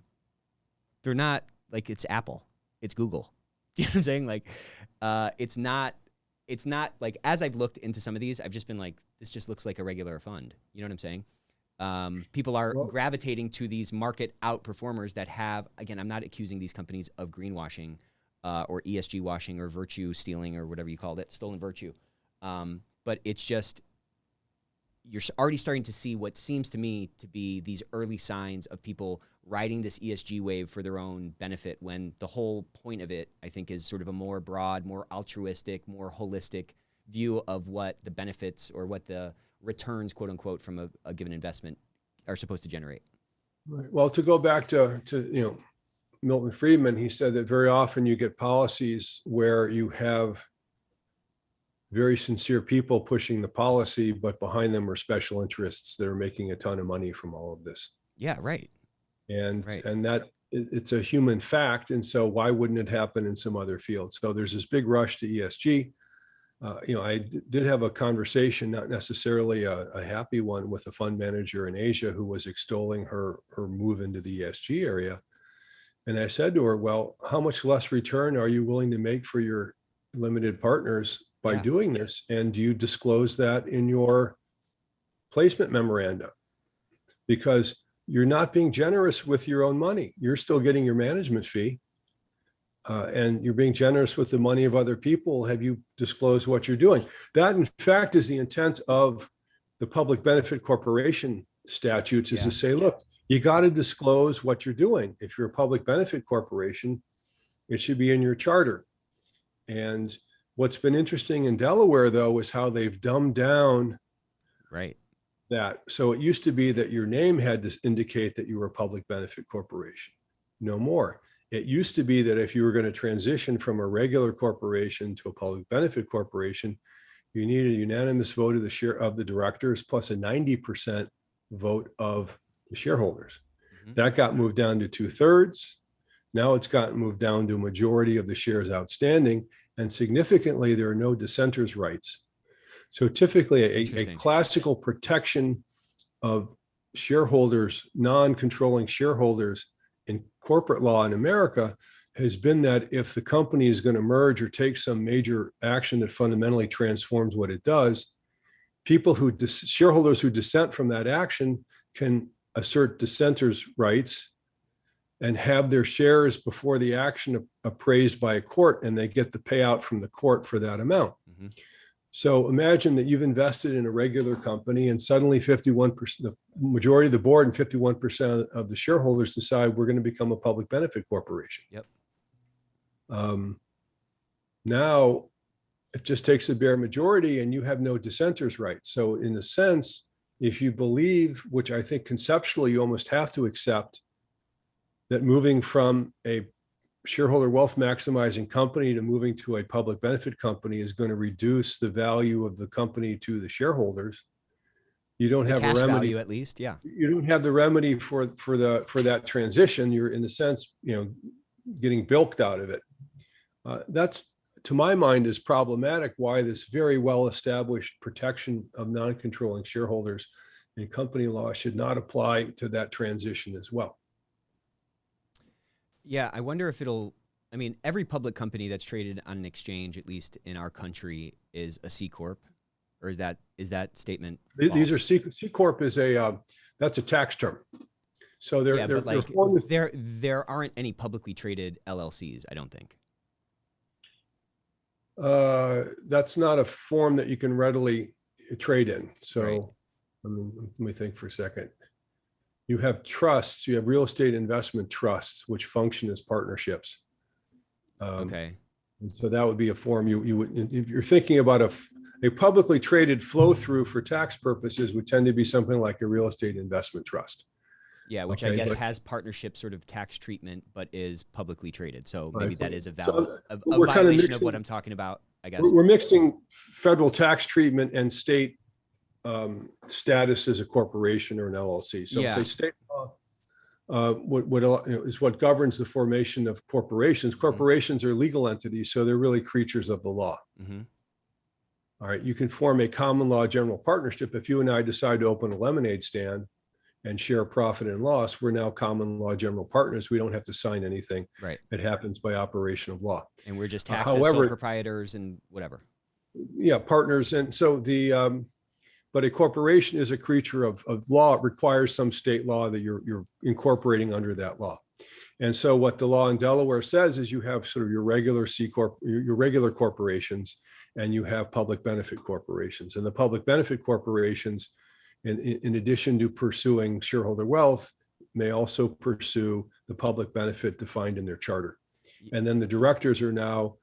they're not like it's Apple, it's Google. Do you know what I'm saying? Like it's not like, as I've looked into some of these, I've just been like, this just looks like a regular fund. You know what I'm saying? People are gravitating to these market outperformers that have, again, I'm not accusing these companies of greenwashing or ESG washing or virtue stealing or whatever you called it, stolen virtue. But it's just, you're already starting to see what seems to me to be these early signs of people riding this ESG wave for their own benefit, when the whole point of it, I think, is sort of a more broad, more altruistic, more holistic view of what the benefits or what the returns, quote unquote, from a given investment are supposed to generate. Right. Well, to go back to Milton Friedman, he said that very often you get policies where you have very sincere people pushing the policy, but behind them are special interests that are making a ton of money from all of this. Yeah, right. And that it's a human fact. And so why wouldn't it happen in some other field? So there's this big rush to ESG. I did have a conversation, not necessarily a happy one, with a fund manager in Asia who was extolling her move into the ESG area. And I said to her, well, how much less return are you willing to make for your limited partners by doing this? And do you disclose that in your placement memoranda? Because you're not being generous with your own money. You're still getting your management fee. And you're being generous with the money of other people. Have you disclosed what you're doing? That, in fact, is the intent of the public benefit corporation statutes, is to say, look, you got to disclose what you're doing. If you're a public benefit corporation, it should be in your charter. And what's been interesting in Delaware, though, is how they've dumbed down that. So it used to be that your name had to indicate that you were a public benefit corporation. No more. It used to be that if you were going to transition from a regular corporation to a public benefit corporation, you needed a unanimous vote of the directors plus a 90% vote of the shareholders. That got moved down to 2/3. Now it's gotten moved down to a majority of the shares outstanding. And significantly, there are no dissenters' rights. So typically a Interesting. classical protection of shareholders, non-controlling shareholders in corporate law in America has been that if the company is going to merge or take some major action that fundamentally transforms what it does, shareholders who dissent from that action can assert dissenters' rights and have their shares before the action appraised by a court, and they get the payout from the court for that amount. Mm-hmm. So imagine that you've invested in a regular company and suddenly 51%, the majority of the board and 51% of the shareholders decide we're going to become a public benefit corporation. Yep. Now it just takes a bare majority and you have no dissenters' rights. So in a sense, if you believe, which I think conceptually you almost have to accept, that moving from a shareholder wealth maximizing company to moving to a public benefit company is going to reduce the value of the company to the shareholders, you don't have a remedy. Value, at least, yeah. You don't have the remedy for that transition. You're in a sense, getting bilked out of it. That's, to my mind, is problematic. Why this very well-established protection of non-controlling shareholders in company law should not apply to that transition as well. Yeah, I wonder if every public company that's traded on an exchange, at least in our country, is a C Corp, or is that statement false? These are C Corp is that's a tax term. So there aren't any publicly traded LLCs, I don't think. That's not a form that you can readily trade in. So right. Let me think for a second. You have trusts, you have real estate investment trusts, which function as partnerships. Okay. And so that would be a form you would, if you're thinking about a publicly traded flow through for tax purposes, would tend to be something like a real estate investment trust. Yeah, which I guess has partnership sort of tax treatment, but is publicly traded. So maybe that is a violation of what I'm talking about, I guess. We're mixing federal tax treatment and state status as a corporation or an LLC. So say state law is what governs the formation of corporations. Corporations are legal entities, so they're really creatures of the law. Mm-hmm. All right, you can form a common law general partnership. If you and I decide to open a lemonade stand and share profit and loss, we're now common law general partners. We don't have to sign anything. Right. It happens by operation of law. And we're just taxed as sole proprietors and whatever. Yeah, partners. And so but a corporation is a creature of law. It requires some state law that you're incorporating under that law. And so what the law in Delaware says is you have sort of your regular C Corp, your regular corporations, and you have public benefit corporations. And the public benefit corporations, in addition to pursuing shareholder wealth, may also pursue the public benefit defined in their charter. And then the directors are now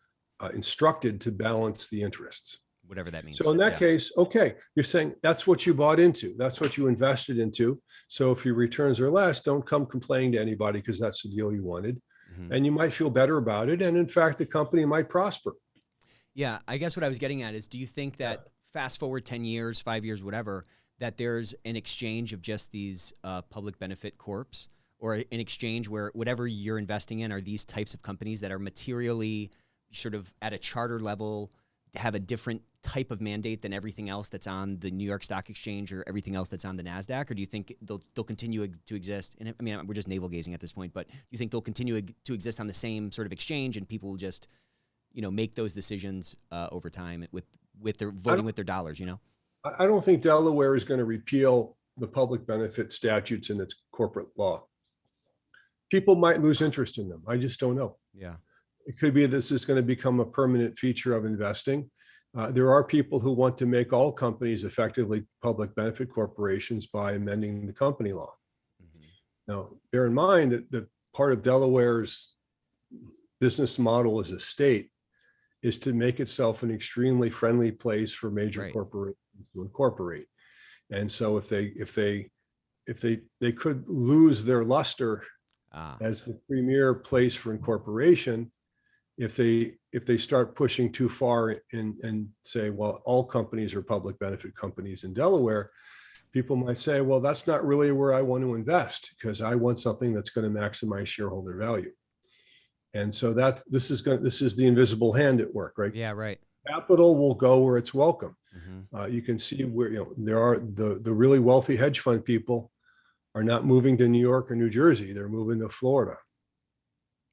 instructed to balance the interests. Whatever that means. So in that case, okay, you're saying that's what you bought into. That's what you invested into. So if your returns are less, don't come complaining to anybody because that's the deal you wanted. Mm-hmm. And you might feel better about it. And in fact, the company might prosper. Yeah, I guess what I was getting at is, do you think that fast forward 10 years, 5 years, whatever, that there's an exchange of just these public benefit corps, or an exchange where whatever you're investing in are these types of companies that are materially sort of at a charter level, have a different type of mandate than everything else that's on the New York Stock Exchange or everything else that's on the NASDAQ? Or do you think they'll continue to exist? And I mean, we're just navel gazing at this point, but do you think they'll continue to exist on the same sort of exchange, and people will just, make those decisions over time with their voting with their dollars, I don't think Delaware is going to repeal the public benefit statutes in its corporate law. People might lose interest in them. I just don't know. Yeah. It could be this is going to become a permanent feature of investing. There are people who want to make all companies effectively public benefit corporations by amending the company law. Mm-hmm. Now, bear in mind that the part of Delaware's business model as a state is to make itself an extremely friendly place for major corporations to incorporate. And so if they could lose their luster as the premier place for incorporation, if they start pushing too far and say, well, all companies are public benefit companies in Delaware, people might say, well, that's not really where I want to invest because I want something that's going to maximize shareholder value. And so this is the invisible hand at work, right? Yeah, right. Capital will go where it's welcome. You can see where, there are the really wealthy hedge fund people are not moving to New York or New Jersey. They're moving to Florida.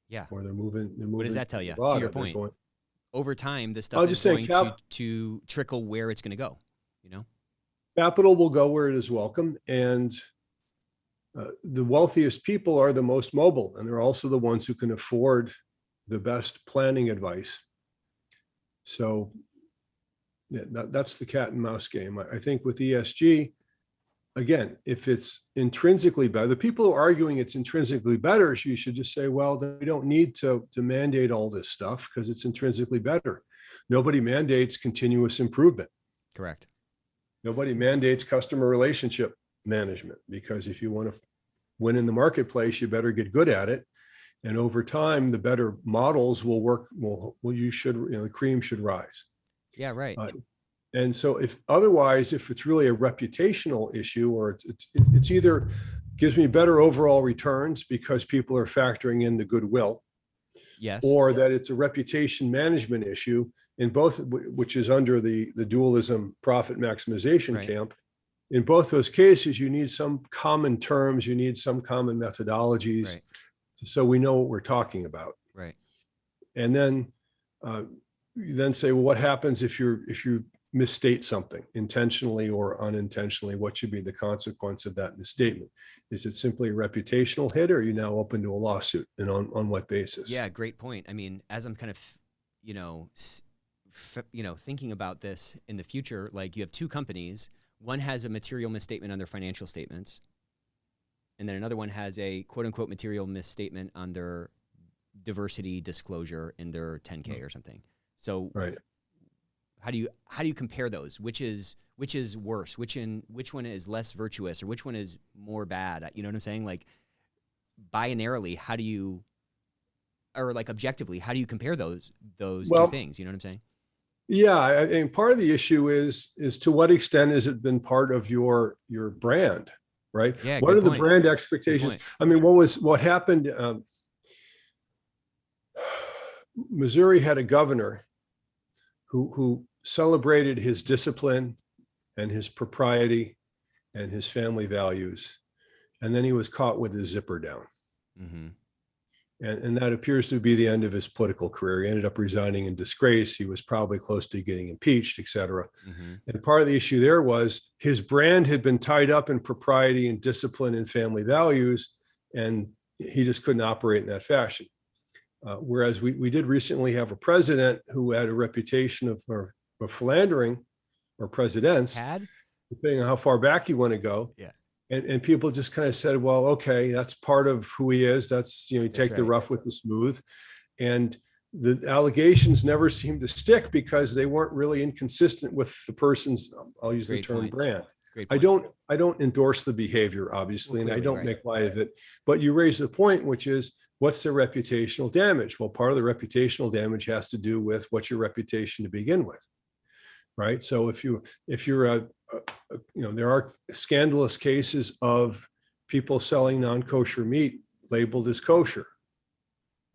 Yeah. Or they're moving What does that to tell you? To Nevada. your They're point, going, over time, this I stuff was is just saying going to trickle where it's going to go, you know? capital will go where it is welcome. And the wealthiest people are the most mobile, and they're also the ones who can afford the best planning advice. So yeah, that's the cat and mouse game. I think with ESG, again, if it's intrinsically better, the people who are arguing it's intrinsically better, you should just say, well, we don't need to mandate all this stuff because it's intrinsically better. Nobody mandates continuous improvement. Correct. Nobody mandates customer relationship management, because if you want to win in the marketplace, you better get good at it. And over time, the better models will work. The cream should rise. Yeah, right. And so if it's really a reputational issue, or it's either gives me better overall returns because people are factoring in the goodwill, Yes. or that it's a reputation management issue, in both, which is under the dualism profit maximization camp. In both those cases, you need some common terms, you need some common methodologies, so we know what we're talking about. Right. And then you then say, well, what happens if you misstate something intentionally or unintentionally? What should be the consequence of that misstatement? Is it simply a reputational hit, or are you now open to a lawsuit, and on what basis? Yeah, great point. I mean, as I'm kind of, thinking about this in the future, like you have two companies. One has a material misstatement on their financial statements, and then another one has a quote unquote material misstatement on their diversity disclosure in their 10K or something. So how do you compare those? Which is worse? Which one is less virtuous, or which one is more bad? You know what I'm saying? Like binarily, objectively, how do you compare those two things? You know what I'm saying? Yeah, I mean, part of the issue is to what extent has it been part of your brand, right? Yeah, what are the brand expectations? I mean, what happened? Missouri had a governor who celebrated his discipline and his propriety and his family values, and then he was caught with his zipper down. Mm-hmm. And that appears to be the end of his political career. He ended up resigning in disgrace. He was probably close to getting impeached, et cetera. Mm-hmm. And part of the issue there was his brand had been tied up in propriety and discipline and family values, and he just couldn't operate in that fashion. Whereas we did recently have a president who had a reputation of philandering, or presidents, depending on how far back you want to go. Yeah. And people just kind of said, well, okay, that's part of who he is. That's, you take the rough with the smooth. And the allegations never seemed to stick because they weren't really inconsistent with the person's, I'll use the term, brand. I don't endorse the behavior, obviously, and I don't make light of it. But you raise the point, which is, what's the reputational damage? Well, part of the reputational damage has to do with what's your reputation to begin with. Right. So if you're there are scandalous cases of people selling non-kosher meat labeled as kosher.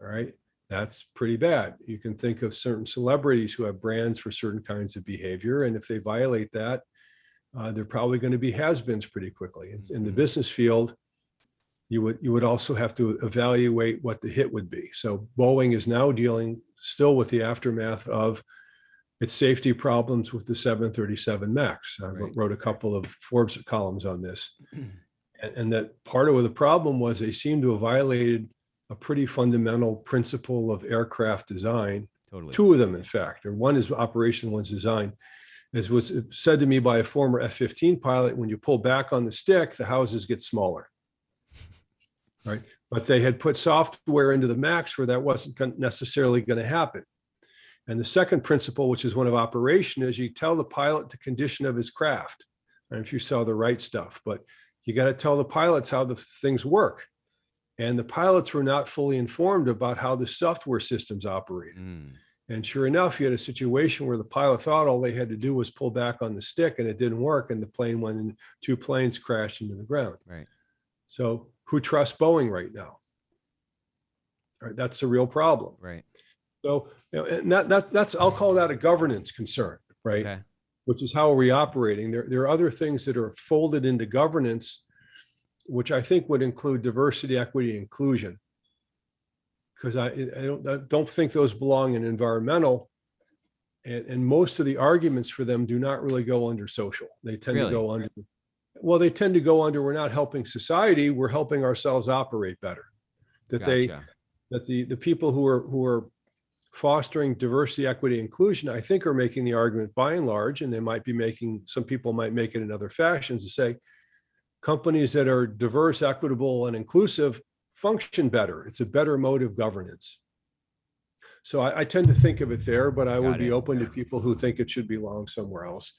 All right. That's pretty bad. You can think of certain celebrities who have brands for certain kinds of behavior. And if they violate that, they're probably going to be has-beens pretty quickly. In the business field, you would also have to evaluate what the hit would be. So Boeing is now dealing still with the aftermath of its safety problems with the 737 MAX. I wrote a couple of Forbes columns on this. And that part of the problem was they seemed to have violated a pretty fundamental principle of aircraft design. Totally. Two of them, in fact, or one is operation, one's design. As was said to me by a former F-15 pilot, when you pull back on the stick, the houses get smaller. Right. But they had put software into the MAX where that wasn't necessarily going to happen. And the second principle, which is one of operation, is you tell the pilot the condition of his craft. I don't know if you saw the right stuff, but you got to tell the pilots how the things work. And the pilots were not fully informed about how the software systems operate. And sure enough, you had a situation where the pilot thought all they had to do was pull back on the stick, and it didn't work. And the plane went in, two planes crashed into the ground. Right. So who trusts Boeing right now? All right, that's a real problem. Right. So, and that's I'll call that a governance concern, right? Okay. which is how are we operating. There are other things that are folded into governance, which I think would include diversity, equity, and inclusion. Because I don't think those belong in environmental. And most of the arguments for them do not really go under social. They tend to go under, well, they tend to go under, we're not helping society, we're helping ourselves operate better. That the people who are fostering diversity, equity, inclusion, I think are making the argument by and large, and they might be making, some people might make it in other fashions, to say companies that are diverse, equitable, and inclusive function better. It's a better mode of governance. So I tend to think of it there, but I would be open to people who think it should belong somewhere else.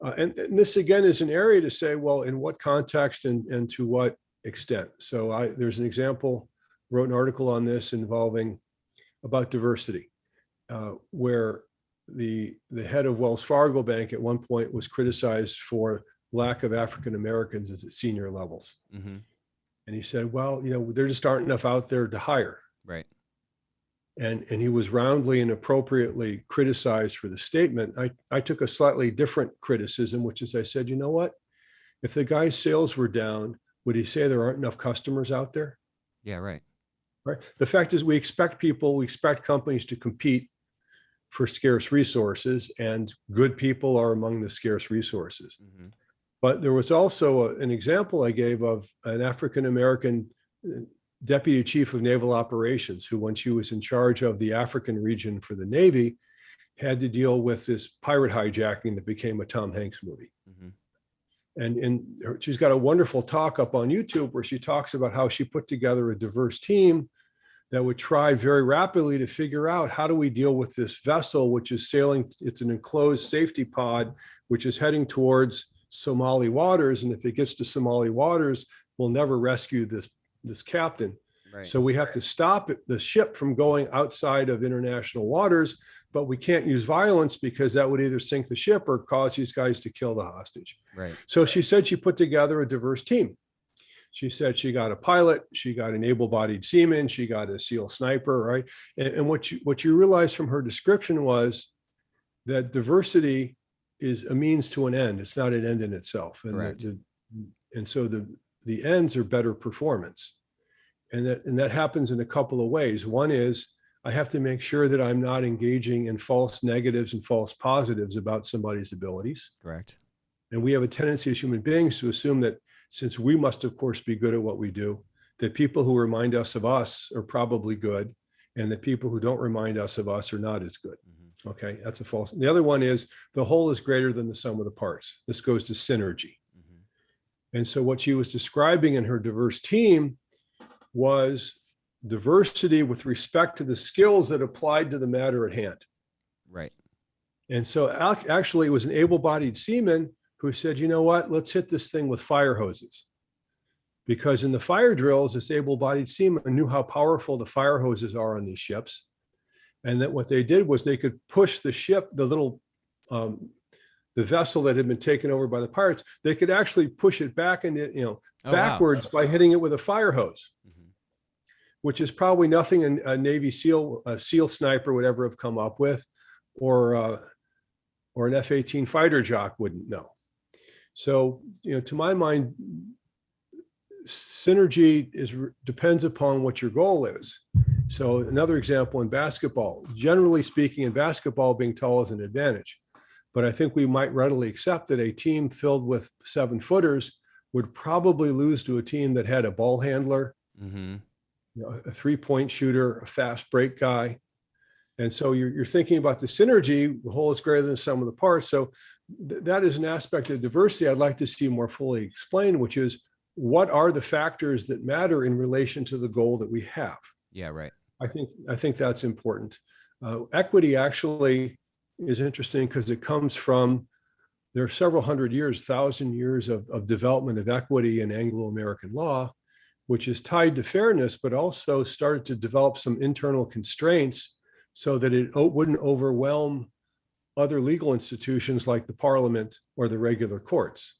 And this again is an area to say, well, in what context and to what extent? So there's an example, wrote an article on this involving about diversity, where the head of Wells Fargo Bank at one point was criticized for lack of African Americans at senior levels. Mm-hmm. And he said, well, there just aren't enough out there to hire. Right. And he was roundly and appropriately criticized for the statement. I took a slightly different criticism, which is I said, you know what? If the guy's sales were down, would he say there aren't enough customers out there? Yeah, right. Right. The fact is we expect companies to compete for scarce resources, and good people are among the scarce resources. Mm-hmm. But there was also an example I gave of an African-American deputy chief of naval operations who, when she was in charge of the African region for the Navy, had to deal with this pirate hijacking that became a Tom Hanks movie. Mm-hmm. And she's got a wonderful talk up on YouTube where she talks about how she put together a diverse team that would try very rapidly to figure out how do we deal with this vessel, which is sailing, it's an enclosed safety pod, which is heading towards Somali waters. And if it gets to Somali waters, we'll never rescue this captain. Right. So we have to stop the ship from going outside of international waters, but we can't use violence because that would either sink the ship or cause these guys to kill the hostage. Right. So she said she put together a diverse team. She said she got a pilot, she got an able-bodied seaman, she got a SEAL sniper, right? And what you realize from her description was that diversity is a means to an end. It's not an end in itself. And and so the ends are better performance. And that happens in a couple of ways. One is I have to make sure that I'm not engaging in false negatives and false positives about somebody's abilities. Correct. And we have a tendency as human beings to assume that since we must, of course, be good at what we do, that people who remind us of us are probably good, and that people who don't remind us of us are not as good. Mm-hmm. Okay, that's a false. The other one is the whole is greater than the sum of the parts. This goes to synergy. Mm-hmm. And so what she was describing in her diverse team was diversity with respect to the skills that applied to the matter at hand. Right. And so actually it was an able-bodied seaman who said, you know what, let's hit this thing with fire hoses. Because in the fire drills, this able-bodied seaman knew how powerful the fire hoses are on these ships. And that what they did was they could push the ship, the vessel that had been taken over by the pirates, they could actually push it back and backwards by hitting it with a fire hose, mm-hmm. which is probably nothing a Navy SEAL sniper would ever have come up with, or an F-18 fighter jock wouldn't know. So, to my mind, synergy depends upon what your goal is. So another example in basketball, generally speaking, in basketball, being tall is an advantage. But I think we might readily accept that a team filled with 7-footers would probably lose to a team that had a ball handler, mm-hmm. A 3-point shooter, a fast break guy. And so you're thinking about the synergy, the whole is greater than the sum of the parts. So that is an aspect of diversity I'd like to see more fully explained, which is what are the factors that matter in relation to the goal that we have? Yeah, right. I think that's important. Equity actually is interesting because it comes from, there are several hundred years, 1,000 years of development of equity in Anglo-American law, which is tied to fairness, but also started to develop some internal constraints so that it wouldn't overwhelm other legal institutions like the parliament or the regular courts.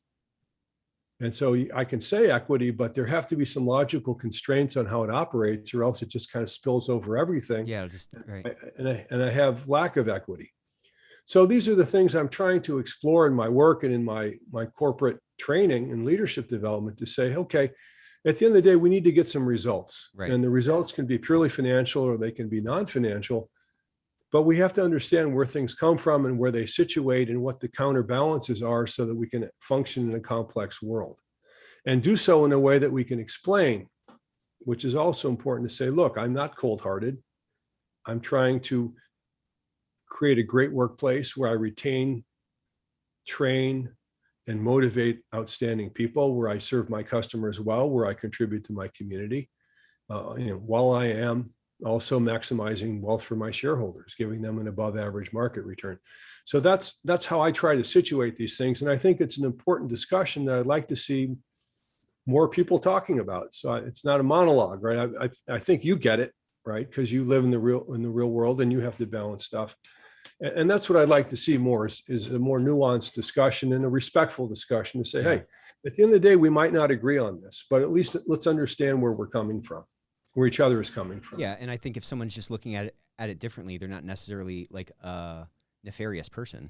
And so I can say equity, but there have to be some logical constraints on how it operates, or else it just kind of spills over everything. Yeah, just right. And I have lack of equity. So these are the things I'm trying to explore in my work and in my corporate training and leadership development to say, okay, at the end of the day, we need to get some results. Right. And the results can be purely financial or they can be non-financial, but we have to understand where things come from and where they situate and what the counterbalances are so that we can function in a complex world and do so in a way that we can explain, which is also important to say, look, I'm not cold-hearted. I'm trying to create a great workplace where I retain, train, and motivate outstanding people, where I serve my customers well, where I contribute to my community, while I am also maximizing wealth for my shareholders, giving them an above average market return. So that's how I try to situate these things. And I think it's an important discussion that I'd like to see more people talking about. So it's not a monologue, right? I think you get it, right? Because you live in the real world and you have to balance stuff. And that's what I'd like to see more is a more nuanced discussion and a respectful discussion to say, hey, at the end of the day, we might not agree on this, but at least let's understand where we're coming from, where each other is coming from. Yeah. And I think if someone's just looking at it differently, they're not necessarily like a nefarious person.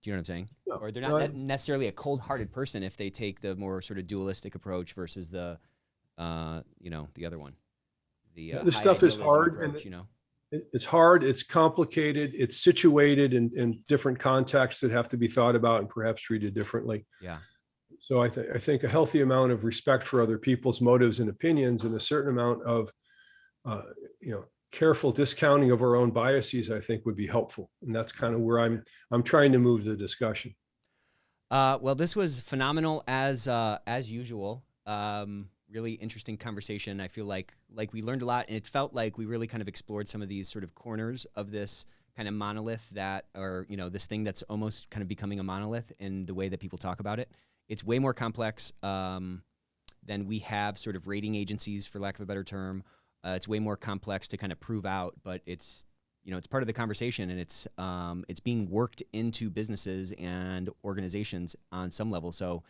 Do you know what I'm saying? No, or they're not necessarily a cold-hearted person if they take the more sort of dualistic approach versus the other one. This stuff is hard, approach, and it's hard, it's complicated, it's situated in different contexts that have to be thought about and perhaps treated differently. Yeah. So I think a healthy amount of respect for other people's motives and opinions and a certain amount of, careful discounting of our own biases, I think would be helpful. And that's kind of where I'm trying to move the discussion. Well, this was phenomenal as usual. Really interesting conversation. I feel like we learned a lot, and it felt like we really kind of explored some of these sort of corners of this kind of monolith this thing that's almost kind of becoming a monolith in the way that people talk about it. It's way more complex than we have sort of rating agencies, for lack of a better term. It's way more complex to kind of prove out, but it's part of the conversation, and it's being worked into businesses and organizations on some level. So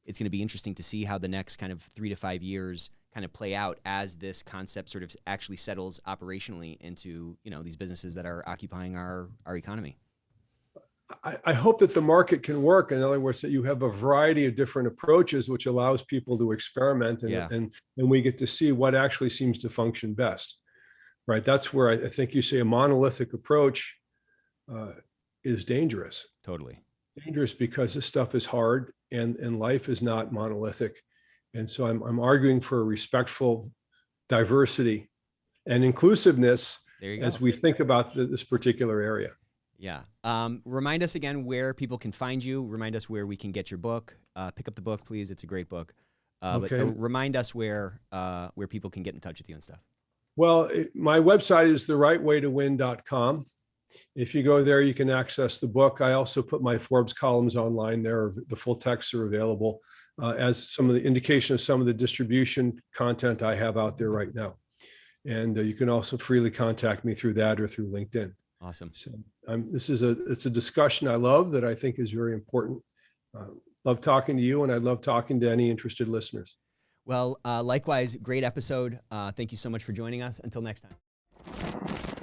it's going to be interesting to see how the next kind of 3 to 5 years kind of play out as this concept sort of actually settles operationally into, these businesses that are occupying our economy. I hope that the market can work. In other words, that you have a variety of different approaches, which allows people to experiment and we get to see what actually seems to function best, right? That's where I think you say a monolithic approach is dangerous. Totally. Dangerous because this stuff is hard and life is not monolithic. And so I'm arguing for a respectful diversity and inclusiveness as we think about this particular area. Yeah. Remind us again where people can find you. Remind us where we can get your book. Pick up the book, please. It's a great book. Okay. But remind us where people can get in touch with you and stuff. Well, my website is therightwaytowin.com. If you go there, you can access the book. I also put my Forbes columns online there. The full texts are available as some of the indication of some of the distribution content I have out there right now. And you can also freely contact me through that or through LinkedIn. Awesome. So it's a discussion I love that I think is very important. Love talking to you, and I love talking to any interested listeners. Well, likewise, great episode. Thank you so much for joining us. Until next time.